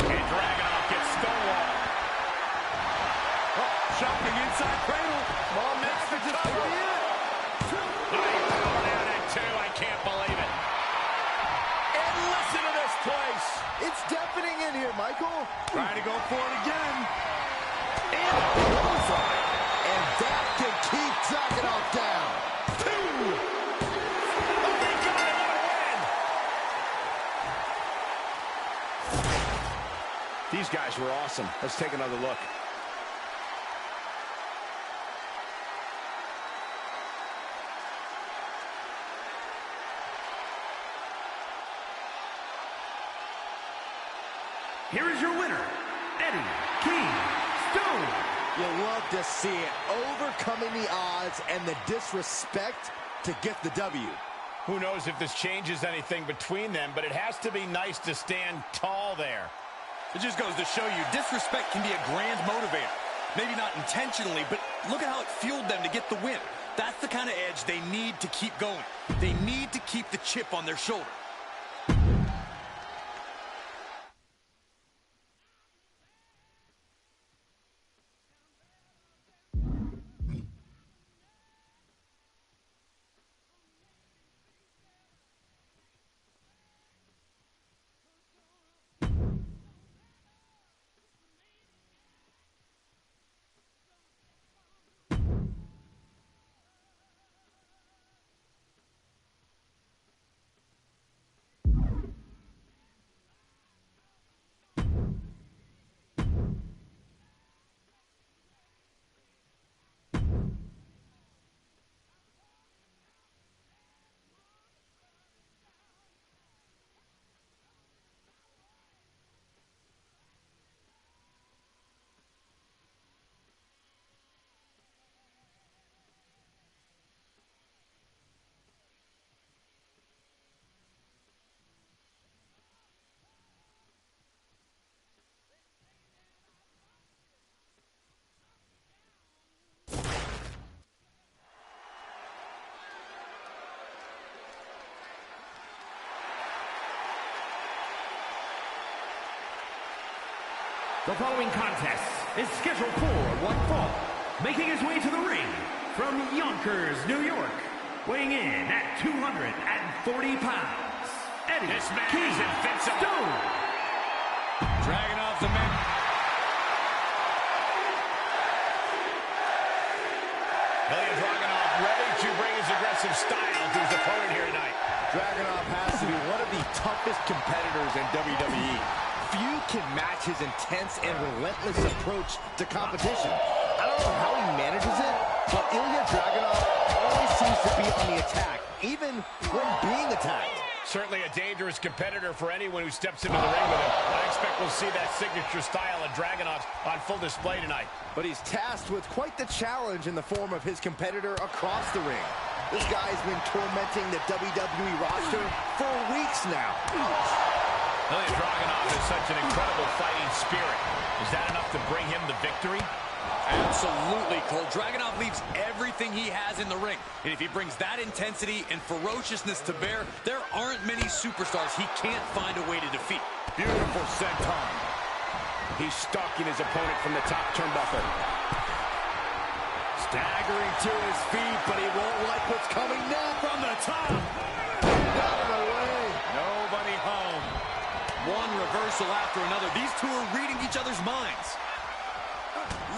And Dragunov gets stonewalled. Oh, shocking inside cradle. Well, that's the cover. Nice power down at 2. I can't believe it. And listen to this place. It's deafening in here, Michael. Trying to go for it again. And a clothesline. And that can keep Dragunov down. 2. Oh, my God, what a win. These guys were awesome. Let's take another look. Here is your winner, Eddie KINGSTON. You love to see it. Overcoming the odds and the disrespect to get the W. Who knows if this changes anything between them, but it has to be nice to stand tall there. It just goes to show you disrespect can be a grand motivator. Maybe not intentionally, but look at how it fueled them to get the win. That's the kind of edge they need to keep going. They need to keep the chip on their shoulder. The following contest is scheduled for one fall. Making his way to the ring from Yonkers, New York, weighing in at 240 pounds, Eddie This man is KINGSTON. invincible. Dragging off the man. Ilya Dragunov ready to bring his aggressive style to his opponent here tonight. Dragunov has to be one of the toughest competitors in WWE. Few can match his intense and relentless approach to competition. I don't know how he manages it, but Ilya Dragunov always seems to be on the attack, even when being attacked. Certainly a dangerous competitor for anyone who steps into the ring with him. I expect we'll see that signature style of Dragunov's on full display tonight. But he's tasked with quite the challenge in the form of his competitor across the ring. This guy's been tormenting the WWE roster for weeks now. Ilya Dragunov has such an incredible fighting spirit. Is that enough to bring him the victory? Absolutely, Cole. Dragunov leaves everything he has in the ring. And if he brings that intensity and ferociousness to bear, there aren't many superstars he can't find a way to defeat. Beautiful senton. He's stalking his opponent from the top turnbuckle. Staggering to his feet, but he won't like what's coming now from the top. Out of the way. Nobody home. One reversal after another. These two are reading each other's minds.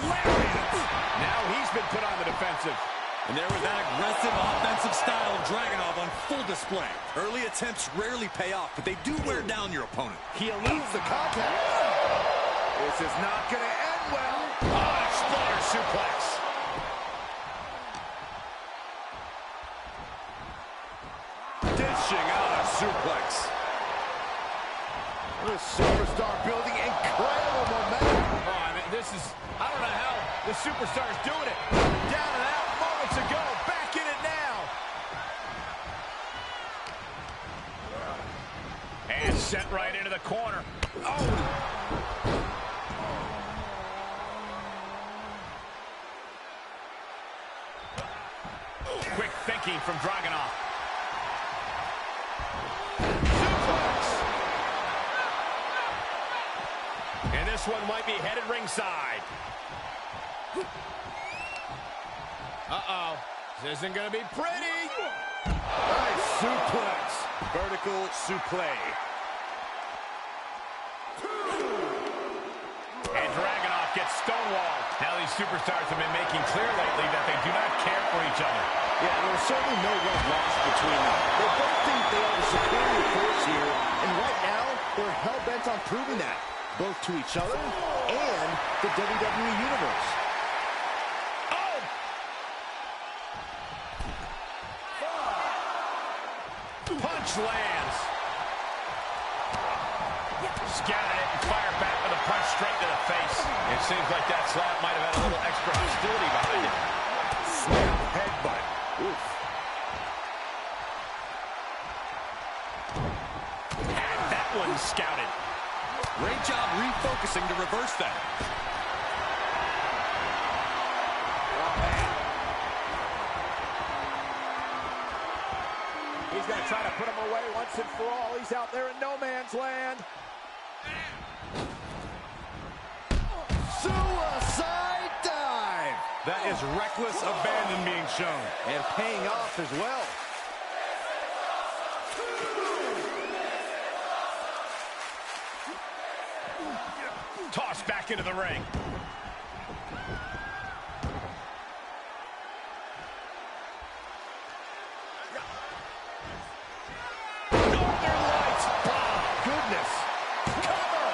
Lariat. Now he's been put on the defensive. And there was that aggressive offensive style of Dragunov on full display. Early attempts rarely pay off, but they do wear down your opponent. He eludes the contact. This is not going to end well. Oh, exploder suplex. Dishing out a suplex. The superstar building incredible momentum. Oh, I mean, I don't know how the superstar is doing it. Down and out moments ago. Back in it now. And sent right into the corner. Oh. Quick thinking from Dragunov. And this one might be headed ringside. Uh-oh. This isn't going to be pretty. Nice suplex. Vertical suplex. And Dragunov gets stonewalled. Now these superstars have been making clear lately that they do not care for each other. Yeah, there's certainly no love lost between them. They both think they are the superior force here, and right now, they're hell-bent on proving that, both to each other and the WWE Universe. Oh! Punch lands. Scattered it and fired back with a punch straight to the face. It seems like that slap might have had a little extra hostility behind it. Snap headbutt. Oof. And that one scouted. Great job refocusing to reverse that. He's going to try to put him away once and for all. He's out there in no man's land. Suicide dive. That is reckless abandon being shown. And paying off as well. Tossed back into the ring. Northern Lights. Oh, goodness. Cover.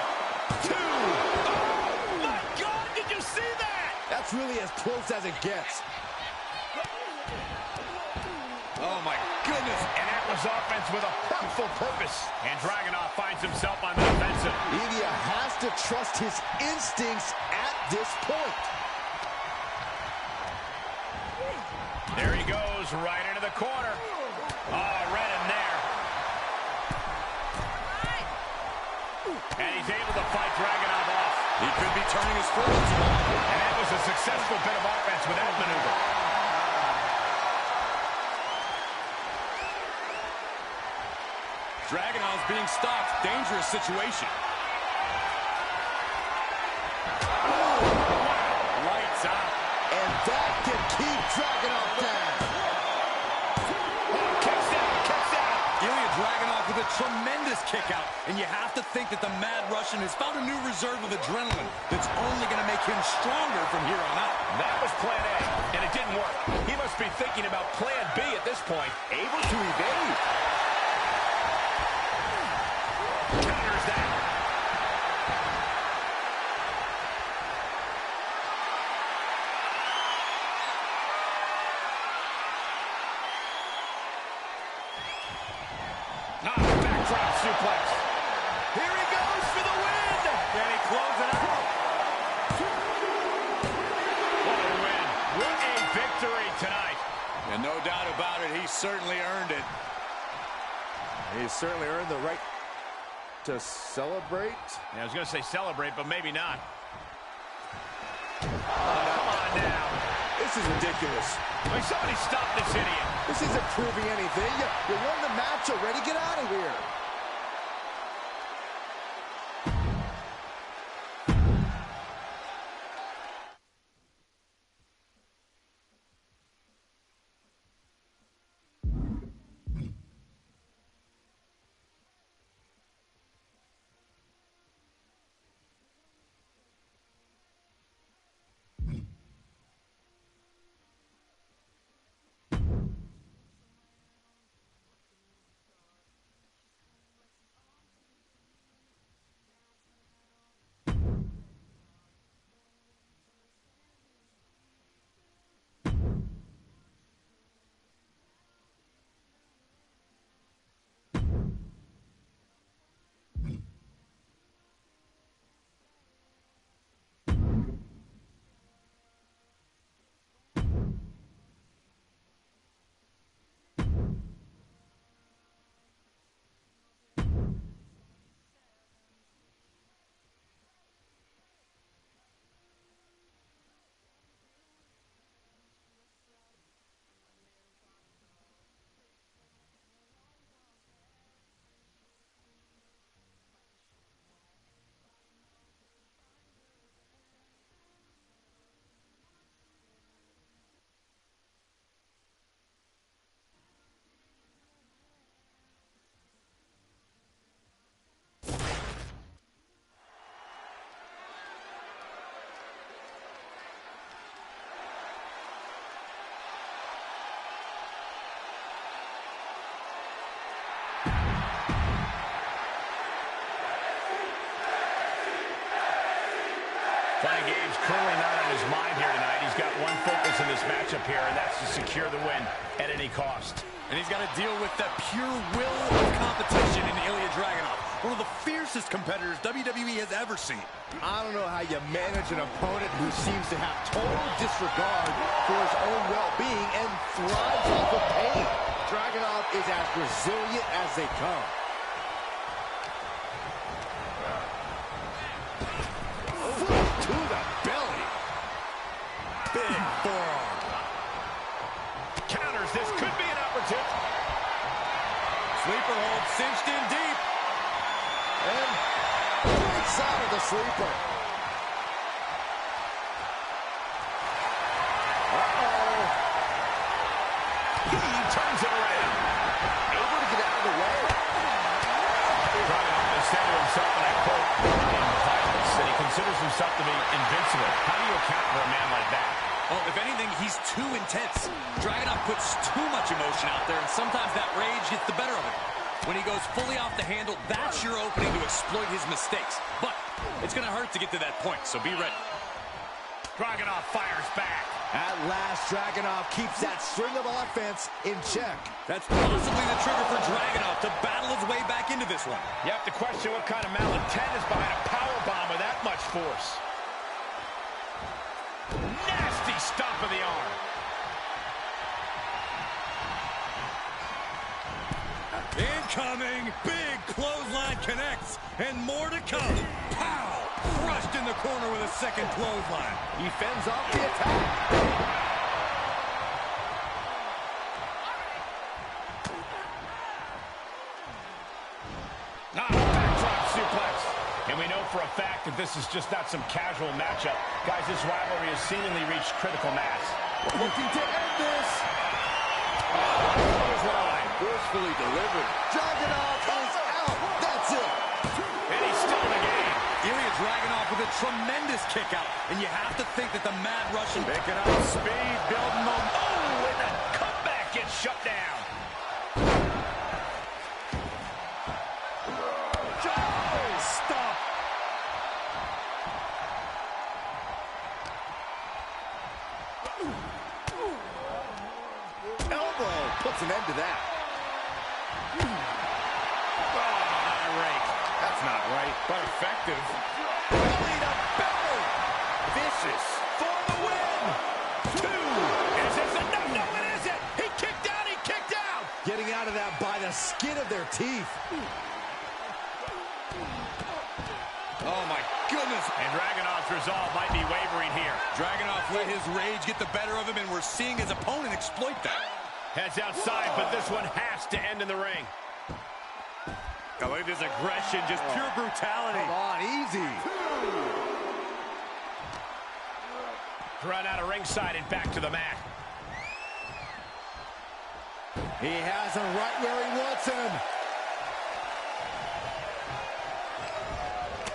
Two. Oh, my God. Did you see that? That's really as close as it gets. Oh, my goodness. And that was offense with a hurtful purpose. And Dragunov finds himself on the defensive. Ilya has to trust his instincts at this point. There he goes, right into the corner. Oh, read him there. And he's able to fight Dragunov off. He could be turning his forwards. And that was a successful bit of offense with that maneuver. Dragunov's being stopped. Dangerous situation. kick out, and you have to think that the Mad Russian has found a new reserve of adrenaline that's only going to make him stronger from here on out. That was plan A, and it didn't work. He must be thinking about plan B at this point. Able to evade. Counters that. Backdrop suplex. Here he goes for the win. Can he close it out? What a win. What a victory tonight. And no doubt about it, he certainly earned it. He certainly earned the right to celebrate. Yeah, I was going to say celebrate, but maybe not. Come on now. This is ridiculous. I mean, somebody stop this idiot. This isn't proving anything. You won the match already. Get out of here. Playing games clearly not on his mind here tonight. He's got one focus in this matchup here, and that's to secure the win at any cost. And he's got to deal with that pure will of competition in Ilya Dragunov, one of the fiercest competitors WWE has ever seen. I don't know how you manage an opponent who seems to have total disregard for his own well-being and thrives off of pain. Dragunov is as resilient as they come. To the belly. Big forearm. Counters. This could be an opportunity. Sleeper hold cinched in deep. And breaks out of the sleeper. Uh-oh. He turns it around. Able to get out of the way. Dragunov has said to himself, and I quote, in violence, that he considers himself to be invincible. How do you account for a man like that? Well, if anything, he's too intense. Dragunov puts too much emotion out there, and sometimes that rage gets the better of him. When he goes fully off the handle, that's your opening to exploit his mistakes. But it's going to hurt to get to that point, so be ready. Dragunov fires back. At last, Dragunov keeps that string of offense in check. That's possibly the trigger for Dragunov to battle his way back into this one. You have to question what kind of malintent is behind a powerbomb with that much force. Nasty stomp of the arm. Incoming! Big clothesline connects, and more to come. Pow! Crushed in the corner with a second clothesline. He fends off the attack. Backdrop suplex. And we know for a fact that this is just not some casual matchup. Guys, this rivalry has seemingly reached critical mass. Looking to end this. Clothesline. Forcefully delivered. Dragunov is out. That's Dragunov with a tremendous kick out. And you have to think that the Mad Russian... Picking up speed, building momentum. Oh, and the comeback gets shut down. Stop. Elbow puts an end to that. That's not right, but effective. Belly to belly. Vicious for the win. 2. Is this a no, it isn't. He kicked out, he kicked out. Getting out of that by the skin of their teeth. Oh, my goodness. And Dragunov's resolve might be wavering here. Dragunov let his rage get the better of him, and we're seeing his opponent exploit that. Heads outside, but this one has to end in the ring. I look at this aggression, just pure brutality. Come on, easy. Run out of ringside and back to the mat. He has him right where he wants him.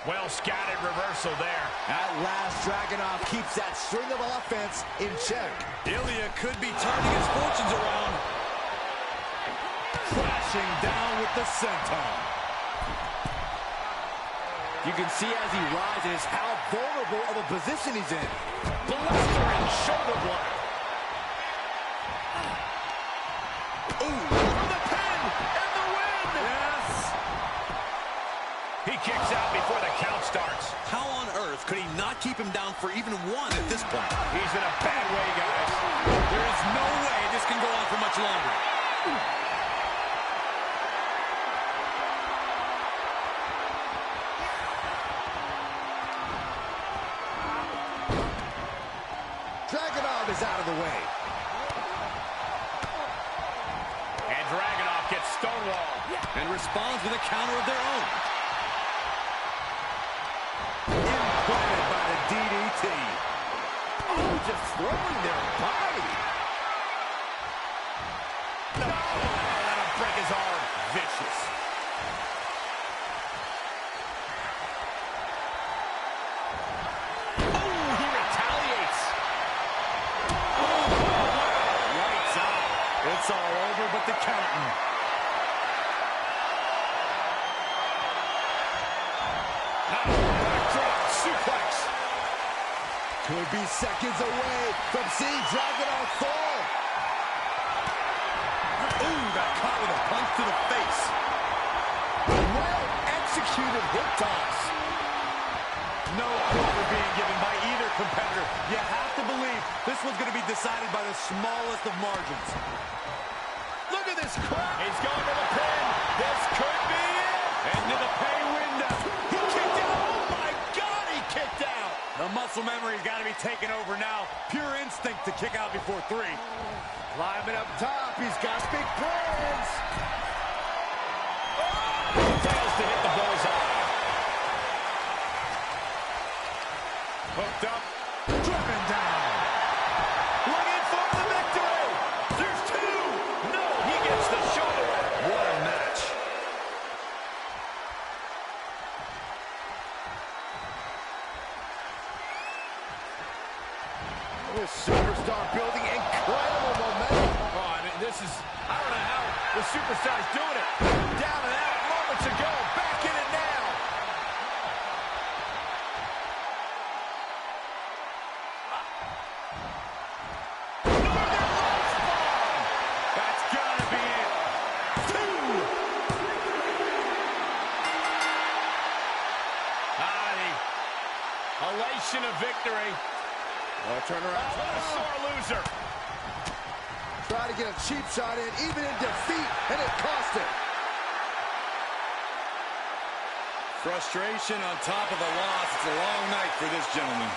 Well scattered reversal there. At last, Dragunov keeps that string of offense in check. Ilya could be turning his fortunes around. Crashing down with the senton. You can see as he rises how vulnerable of a position he's in. Blistering shoulder block. Ooh. For the pin and the win. Yes. He kicks out before the count starts. How on earth could he not keep him down for even one at this point? He's in a bad way, guys. There is no way this can go on for much longer. Dragunov is out of the way. And Dragunov gets stonewalled. And responds with a counter of their own. Implanted by the DDT. Oh, just throwing their body. No, that'll break his arm. Vicious. Oh, he retaliates. Lights out. It's all over but the counting. Backdrop suplex. Could be seconds away from seeing Dragunov fall. Ooh, got caught with a punch to the face. Well-executed hip toss. No quarter being given by either competitor. You have to believe this one's going to be decided by the smallest of margins. Look at this crowd. He's going to the pin. This could be it. Into the pay window. He kicked out. Oh, my God, he kicked out. The muscle memory's got to be taken over now. Pure instinct to kick out before 3. Climbing up top, he's got big plans. Fails to hit the bullseye. Hooked up. Driven down. Looking for the victory. There's 2. No, he gets the shoulder. What a match. This superstar building incredible momentum. Oh, I mean, this is, I don't know how the superstar's doing it. Down and out moments ago. Back in it now. That's gotta be it. 2. The elation of victory. Turn around. What a sore loser. Try to get a cheap shot in, even in defeat, and it cost him. Frustration on top of a loss. It's a long night for this gentleman.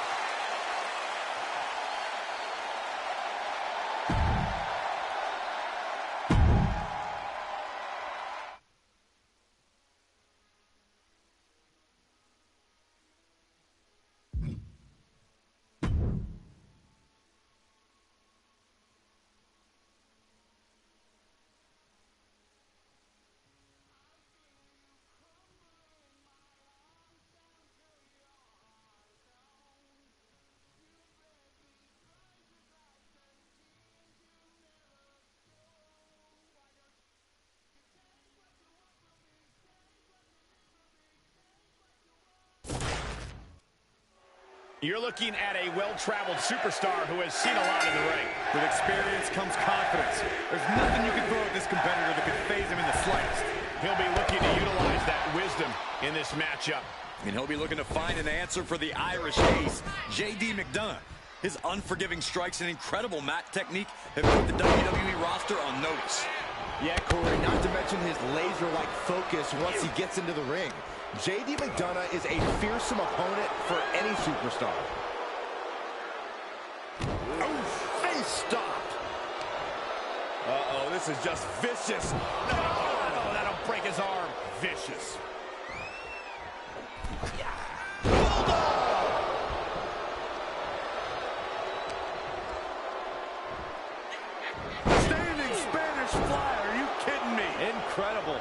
You're looking at a well-traveled superstar who has seen a lot in the ring. With experience comes confidence. There's nothing you can throw at this competitor that could phase him in the slightest. He'll be looking to utilize that wisdom in this matchup. And he'll be looking to find an answer for the Irish ace, J.D. McDonough. His unforgiving strikes and incredible mat technique have put the WWE roster on notice. Yeah, Corey, not to mention his laser-like focus once he gets into the ring. J.D. McDonough is a fearsome opponent for any superstar. Oh, face stop. Uh-oh, this is just vicious. Oh, that'll break his arm. Vicious. Standing Spanish fly. Are you kidding me? Incredible.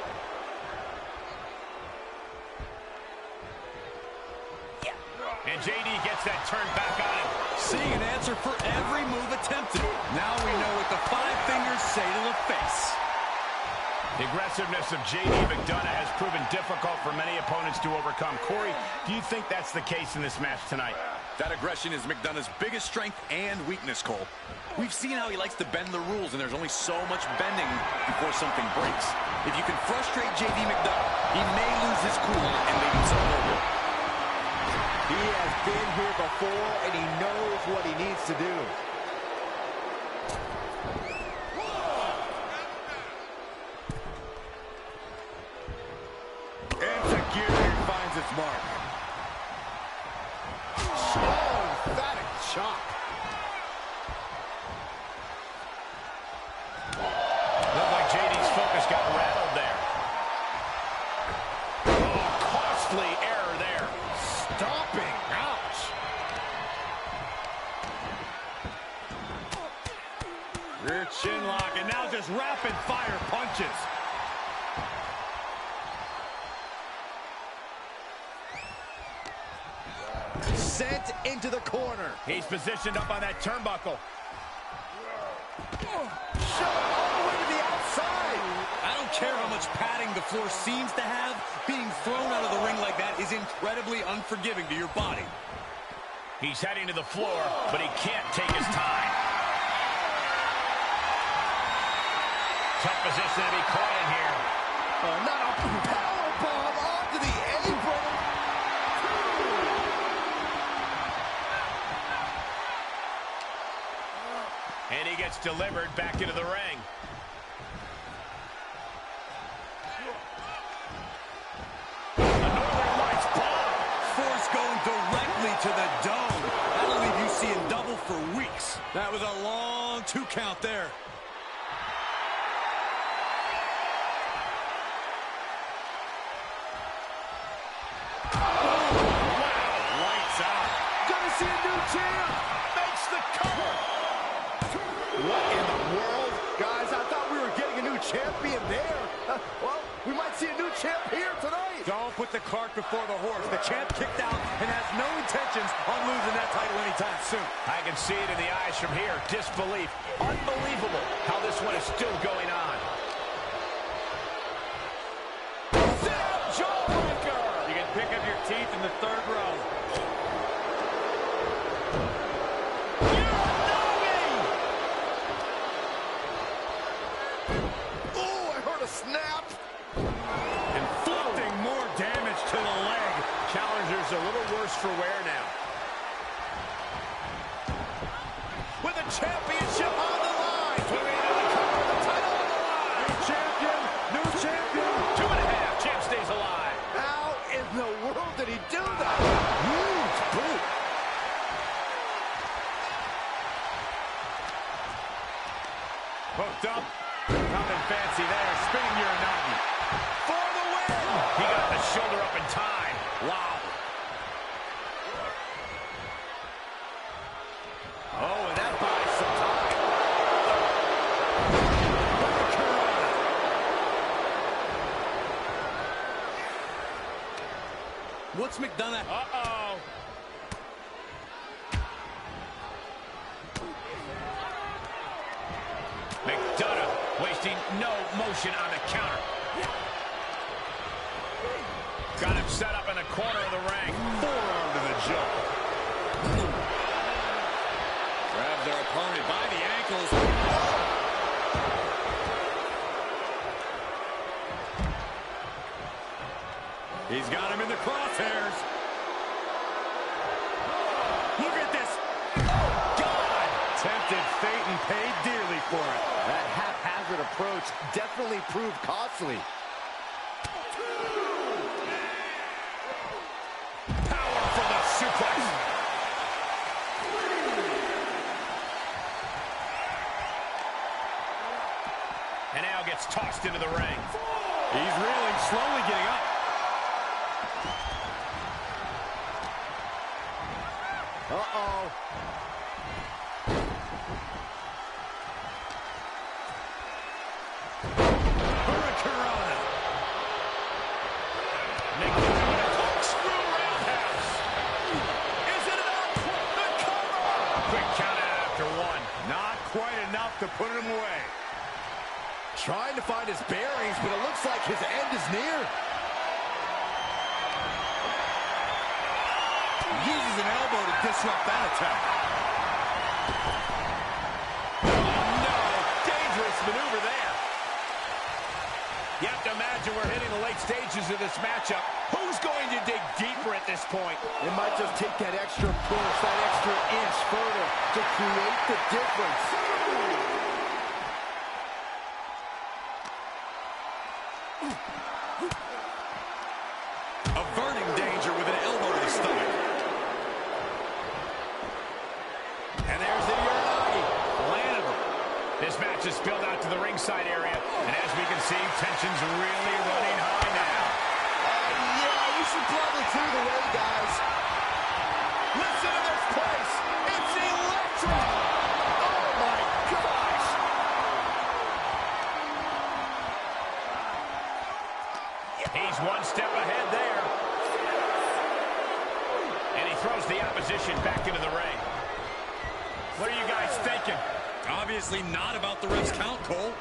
And JD gets that turned back on him. Seeing an answer for every move attempted. Now we know what the 5 fingers say to the face. The aggressiveness of J.D. McDonough has proven difficult for many opponents to overcome. Corey, do you think that's the case in this match tonight? That aggression is McDonough's biggest strength and weakness, Cole. We've seen how he likes to bend the rules, and there's only so much bending before something breaks. If you can frustrate J.D. McDonough, he may lose his cool and leave himself over. He has been here before, and he knows what he needs to do. Insecurity finds its mark. Oh, emphatic chop. Looked like JD's focus got rattled there. Oh, costly error there. Stomping. Ouch. Rear chin lock, and now just rapid fire punches. Sent into the corner. He's positioned up on that turnbuckle. Shot all the way to the outside. I don't care how much padding the floor seems to have. Being thrown out of the ring like that is incredibly unforgiving to your body. He's heading to the floor, but he can't take his time. Tough position to be caught in here. Not a powerbomb onto the apron. And he gets delivered back into the ring. A Northern Lights bomb. Force going directly to the dome. That'll leave you seeing double for weeks. That was a long 2 count there. Lights out. Gonna see a new champ. Makes the cover. What in the world? Guys, I thought we were getting a new champion there. Well, we might see a new champ here tonight. Don't put the cart before the horse. The champ kicked out and has no intentions on losing that title anytime soon. I can see it in the eyes from here. Disbelief. Unbelievable how this one is still going on. Sit-up jawbreaker. You can pick up your teeth in the 3rd row. Oh, I heard a snap. Inflicting more damage to the leg. Challenger's a little worse for wear now. With the championship on the line. Swimming into the cover, the title on the line. New champion, new champion. 2.5. Champ stays alive. How in the world did he do that? Huge boot. Hooked up. Nothing fancy there. Spinning Uranagi. For the win. He got the shoulder up in time. Wow. Oh, and that buys some time. What's McDonough? Uh-oh. McDonough wasting no motion on the counter. Got him set up in the corner of the ring. Forearm to the jaw. grabs their opponent by the ankles. He's got him in the crosshairs. Look at this. Oh, God! Tempted fate and paid dearly for it. That haphazard approach definitely proved costly. Power for the suplex. And now gets tossed into the ring. He's reeling, slowly getting up. Uh-oh. Hurricanrana. Corkscrew roundhouse. Is it enough? The cover! Quick count out after one. Not quite enough to put him away. Trying to find his bearings, but it looks like his end is near. Uses an elbow to disrupt that attack. No, dangerous maneuver there. You have to imagine we're hitting the late stages of this matchup. Who's going to dig deeper at this point? It might just take that extra push, that extra inch further to create the difference. Averting danger with an elbow to the stomach. And there's the Uranagi. Landed him. This match is spilled out to the ringside area. And as we can see, tension's really running high now. Yeah, we should probably clear the way, guys. Listen to this place. It's electric. Oh, my gosh. He's one step ahead there. And he throws the opposition back into the ring. What are you guys thinking? Obviously not about the ref's count, Cole.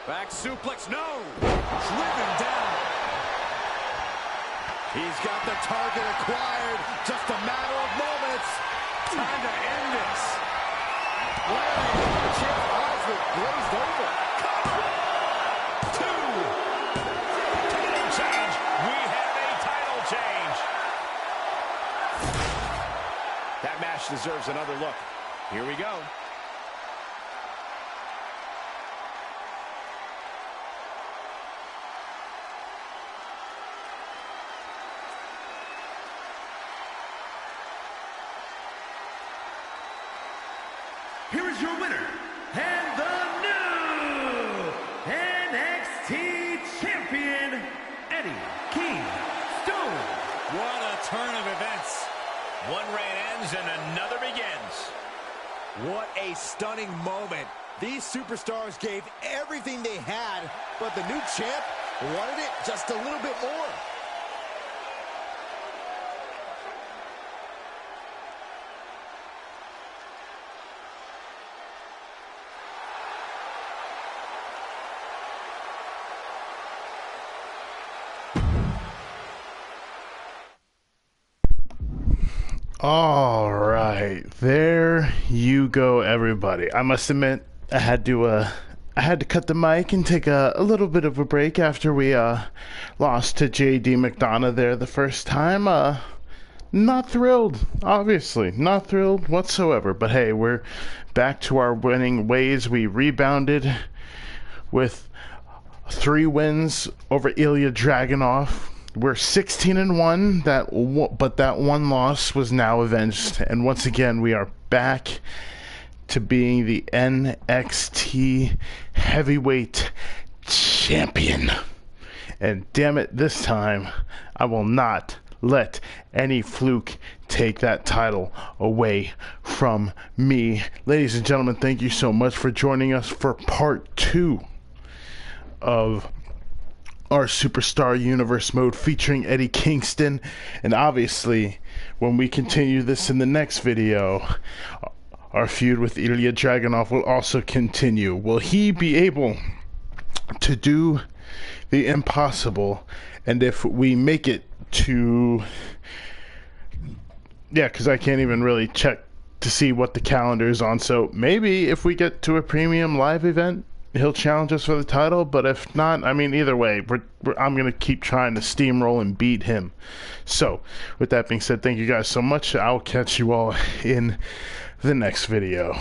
Back suplex, no! Driven down. He's got the target acquired. Just a matter of moments. Time to end this. Larry, the champ's eyes were glazed over. Two. Title change. We have a title change. That match deserves another look. Here we go. Here is your winner, and the new NXT Champion, Eddie KINGSTON. What a turn of events. One reign ends and another begins. What a stunning moment. These superstars gave everything they had, but the new champ wanted it just a little bit more. All right, there you go, everybody. I must admit, I had to cut the mic and take a little bit of a break after we lost to JD McDonough there the first time. Not thrilled, obviously, not thrilled whatsoever. But hey, we're back to our winning ways. We rebounded with 3 wins over Ilya Dragunov. We're 16-1, but that one loss was now avenged. And once again, we are back to being the NXT Heavyweight Champion. And damn it, this time, I will not let any fluke take that title away from me. Ladies and gentlemen, thank you so much for joining us for part 2 of our Superstar Universe mode featuring Eddie Kingston. And obviously, when we continue this in the next video, our feud with Ilya Dragunov will also continue. Will he be able to do the impossible? And if we make it to Yeah, because I can't even really check to see what the calendar is on. So maybe if we get to a premium live event, he'll challenge us for the title. But if not, I mean, either way, I'm going to keep trying to steamroll and beat him. So with that being said, thank you guys so much. I'll catch you all in the next video.